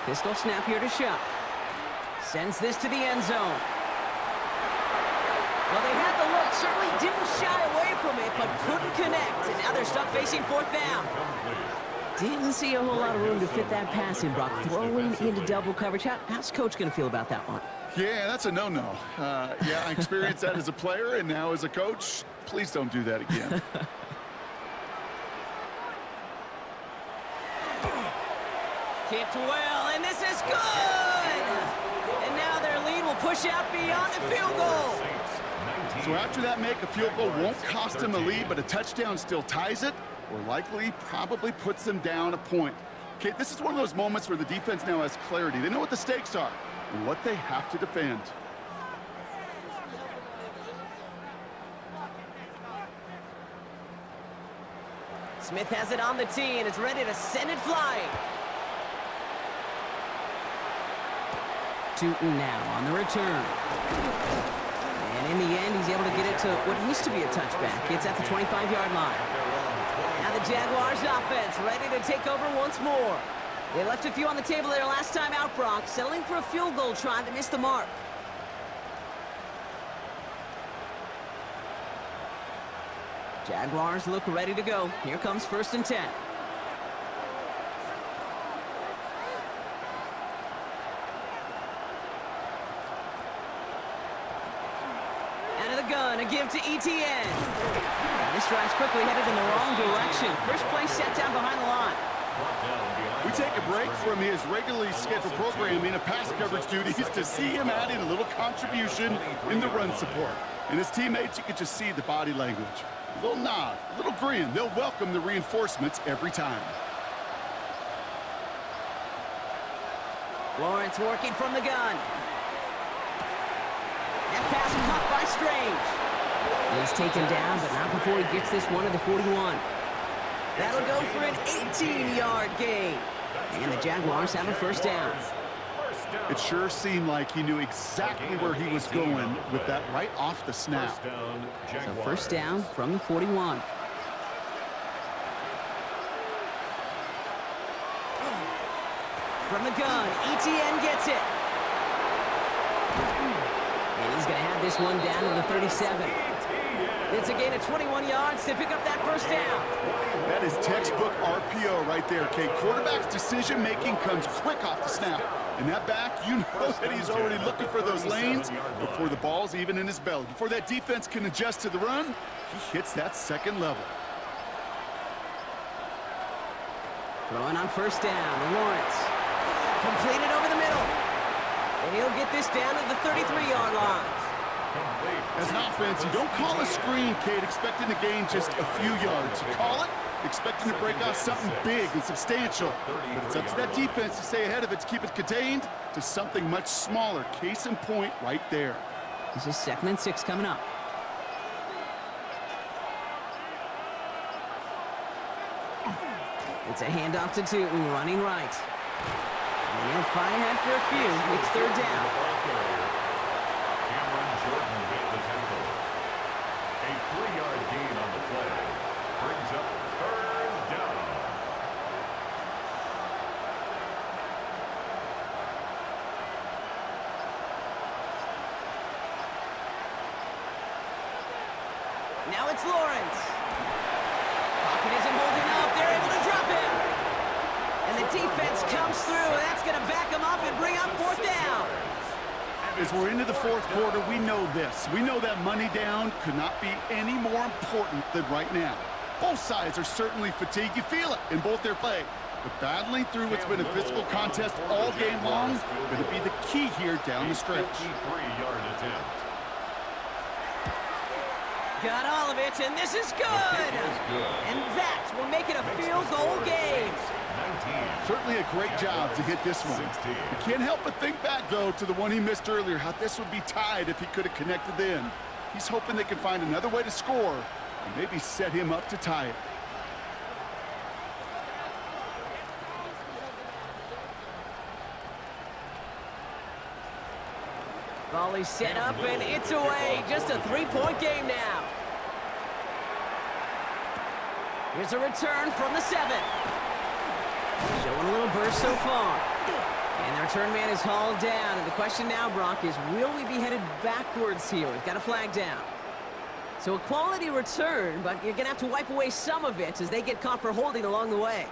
Pistol snap here to Shuck. Sends this to the end zone. Well, they had the look, certainly didn't shy away from it, but couldn't connect. And now they're stuck facing 4th down. Didn't see a whole lot of room to fit that pass in, Brock. Throwing into double coverage. How's Coach going to feel about that one? Yeah, that's a no-no. Yeah, I experienced that as a player and now as a coach. Please don't do that again. Kicked well, and this is good! And now their lead will push out beyond the field goal. So after that make, a field goal won't cost them a lead, but a touchdown still ties it, or likely probably puts them down a point. Okay, this is one of those moments where the defense now has clarity. They know what the stakes are and what they have to defend. Smith has it on the tee, and it's ready to send it flying. Tootin now on the return. And in the end, he's able to get it to what used to be a touchback. It's at the 25-yard line. Now the Jaguars offense ready to take over once more. They left a few on the table there last time out, Brock, settling for a field goal try that missed the mark. Jaguars look ready to go. Here comes 1st and 10. Gun, a give to ETN. This drive's quickly headed in the wrong direction. First play set down behind the line. We take a break from his regularly scheduled programming of pass coverage duties to see him adding a little contribution in the run support. And his teammates, you can just see the body language. A little nod, a little grin. They'll welcome the reinforcements every time. Lawrence working from the gun. That pass caught by Strange. He's taken down, but not before he gets this one to the 41. That'll go for an 18-yard gain. And the Jaguars have a 1st down. It sure seemed like he knew exactly where he was going with that right off the snap. So 1st down from the 41. From the gun, ETN gets it. And he's going to have this one down to the 37. It's a gain of 21 yards to pick up that 1st down. That is textbook RPO right there, Kate. Quarterback's decision-making comes quick off the snap. And that back, you know that he's already looking for those lanes before the ball's even in his belly. Before that defense can adjust to the run, he hits that 2nd level. Throwing on 1st down, Lawrence. Completed over the middle. And he'll get this down to the 33-yard line. As an offense, you don't call a screen, Kate, expecting to gain just a few yards. You call it expecting to break out something big and substantial. But it's up to that defense to stay ahead of it, to keep it contained to something much smaller. Case in point right there. This is 2nd and 6 coming up. It's a handoff to Tootin, running right. And he'll fight ahead for a few. It's 3rd down. A 3-yard gain on the play brings up 3rd down. Now it's Lawrence. Pocket isn't holding up. They're able to drop him. And the defense comes through. That's going to back him up and bring up 4th down. As we're into the 4th quarter, we know this. We know that money down could not be any more important than right now. Both sides are certainly fatigued. You feel it in both their play. But battling through what's been a physical contest all game long going to be the key here down the stretch. 53-yard attempt. Got all of it, and this is good. And that will make it a field goal game. Certainly a great job to hit this one. You can't help but think back, though, to the one he missed earlier, how this would be tied if he could have connected then. He's hoping they can find another way to score maybe set him up to tie it. Volley set up, and it's away. Just a 3-point game now. Here's a return from the 7. Showing a little burst so far. And the return man is hauled down. And the question now, Brock, is will we be headed backwards here? We've got a flag down. So a quality return, but you're going to have to wipe away some of it as they get caught for holding along the way.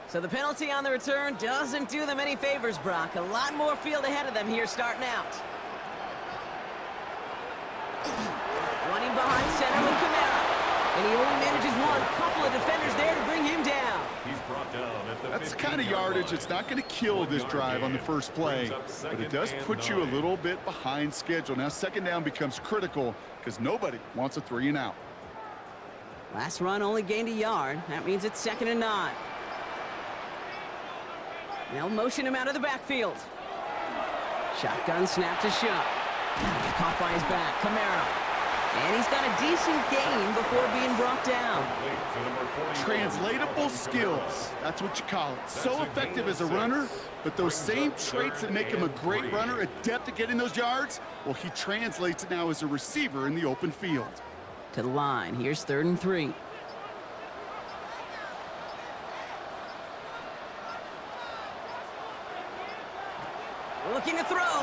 So the penalty on the return doesn't do them any favors, Brock. A lot more field ahead of them here starting out. Running behind center with Kamara. And he only manages one. Couple of defenders there to bring him down. He's brought down at the That's the kind of yardage that's not going to kill this drive on the first play, but it does put you a little bit behind schedule. Now second down becomes critical because nobody wants a 3 and out. Last run only gained a yard. That means it's 2nd and 9. They'll motion him out of the backfield. Shotgun snap to Shuck. Caught by his back. Kamara. And he's got a decent gain before being brought down. Translatable skills. That's what you call it. So effective as a runner, but those same traits that make him a great runner, adept at getting those yards, well, he translates it now as a receiver in the open field. To the line. Here's 3rd and 3. Looking to throw. Got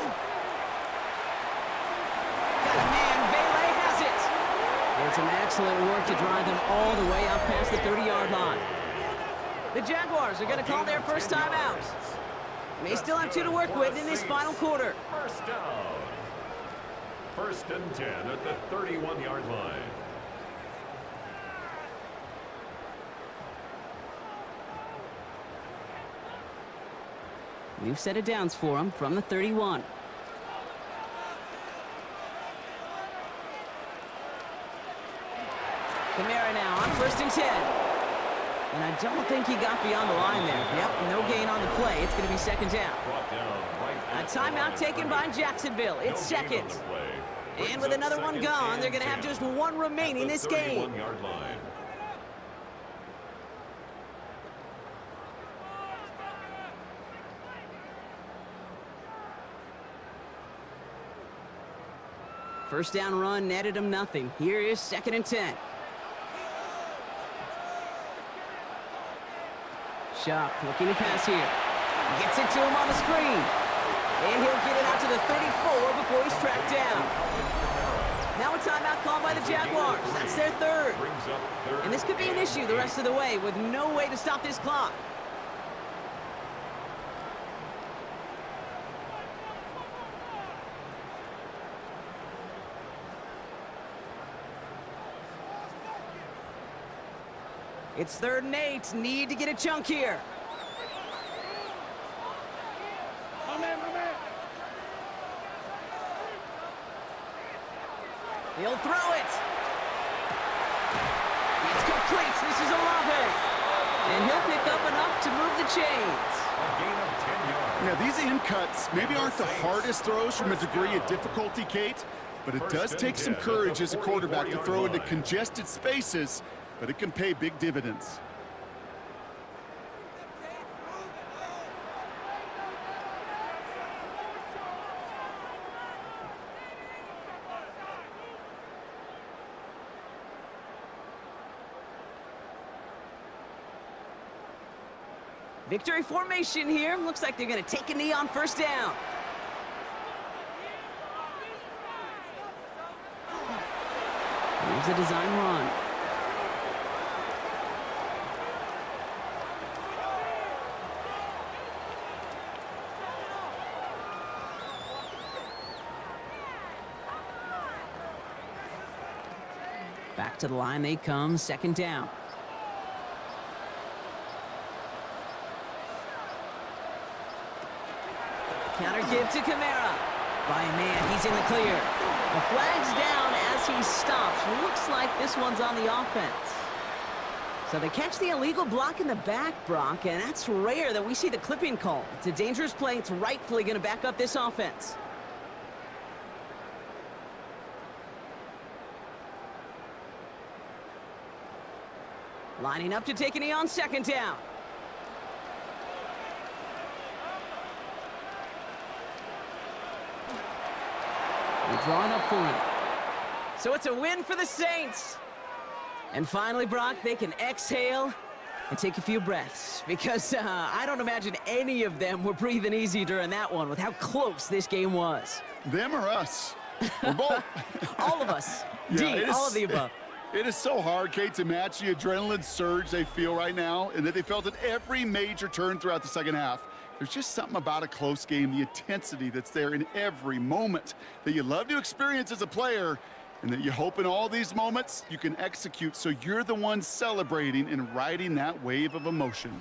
a man. Vele has it. And some excellent work to drive them all the way up past the 30-yard line. The Jaguars are going to call their first time out. May still have 2 to work with in this final quarter. First down. 1st and 10 at the 31-yard line. New set of downs for him from the 31. Kamara now on 1st and 10. And I don't think he got beyond the line there. Yep, no gain on the play. It's going to be 2nd down. A timeout taken by Jacksonville. It's 2nd. And with another one gone, they're going to have just 1 remaining this game. First down run netted him nothing. Here is 2nd and 10. Shuck looking to pass here. Gets it to him on the screen. And he'll get it out to the 34 before he's tracked down. Now a timeout called by the Jaguars. That's their 3rd. And this could be an issue the rest of the way with no way to stop this clock. It's 3rd and 8. Need to get a chunk here. He'll throw it. It's complete. This is Olave. And he'll pick up enough to move the chains. Yeah, these in cuts maybe aren't the hardest throws from a degree of difficulty, Kate, but it does take some courage as a quarterback to throw into congested spaces, but it can pay big dividends. Victory formation here. Looks like they're going to take a knee on 1st down. Here's a design run. Back to the line they come, 2nd down. Counter give to Kamara. By a man, he's in the clear. The flag's down as he stops. Looks like this one's on the offense. So they catch the illegal block in the back, Brock, and that's rare that we see the clipping call. It's a dangerous play. It's rightfully going to back up this offense. Lining up to take a knee on second down. They're drawing up for him. So it's a win for the Saints. And finally, Brock, they can exhale and take a few breaths. Because I don't imagine any of them were breathing easy during that one with how close this game was. Them or us? We're both. All of us. Yeah, D, all of the above. It is so hard, Kate, to match the adrenaline surge they feel right now and that they felt at every major turn throughout the second half. There's just something about a close game, the intensity that's there in every moment that you love to experience as a player and that you hope in all these moments you can execute so you're the one celebrating and riding that wave of emotion.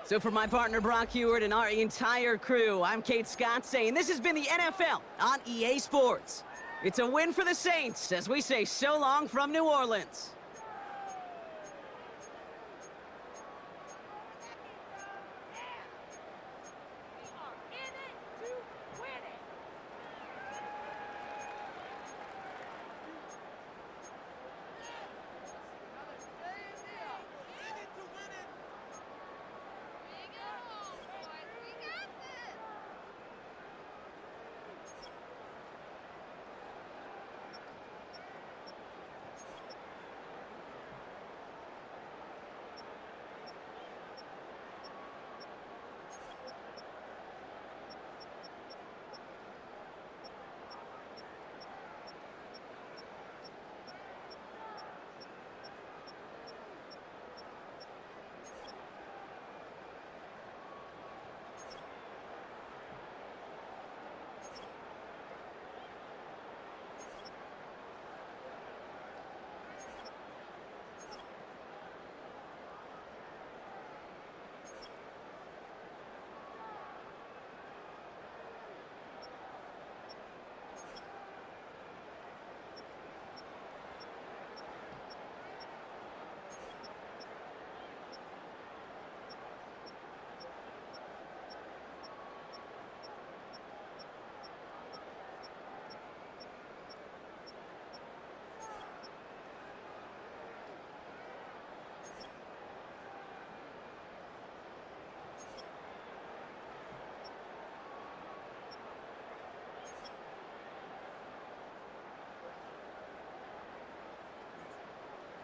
So for my partner, Brock Heward, and our entire crew, I'm Kate Scott saying this has been the NFL on EA Sports. It's a win for the Saints as we say so long from New Orleans.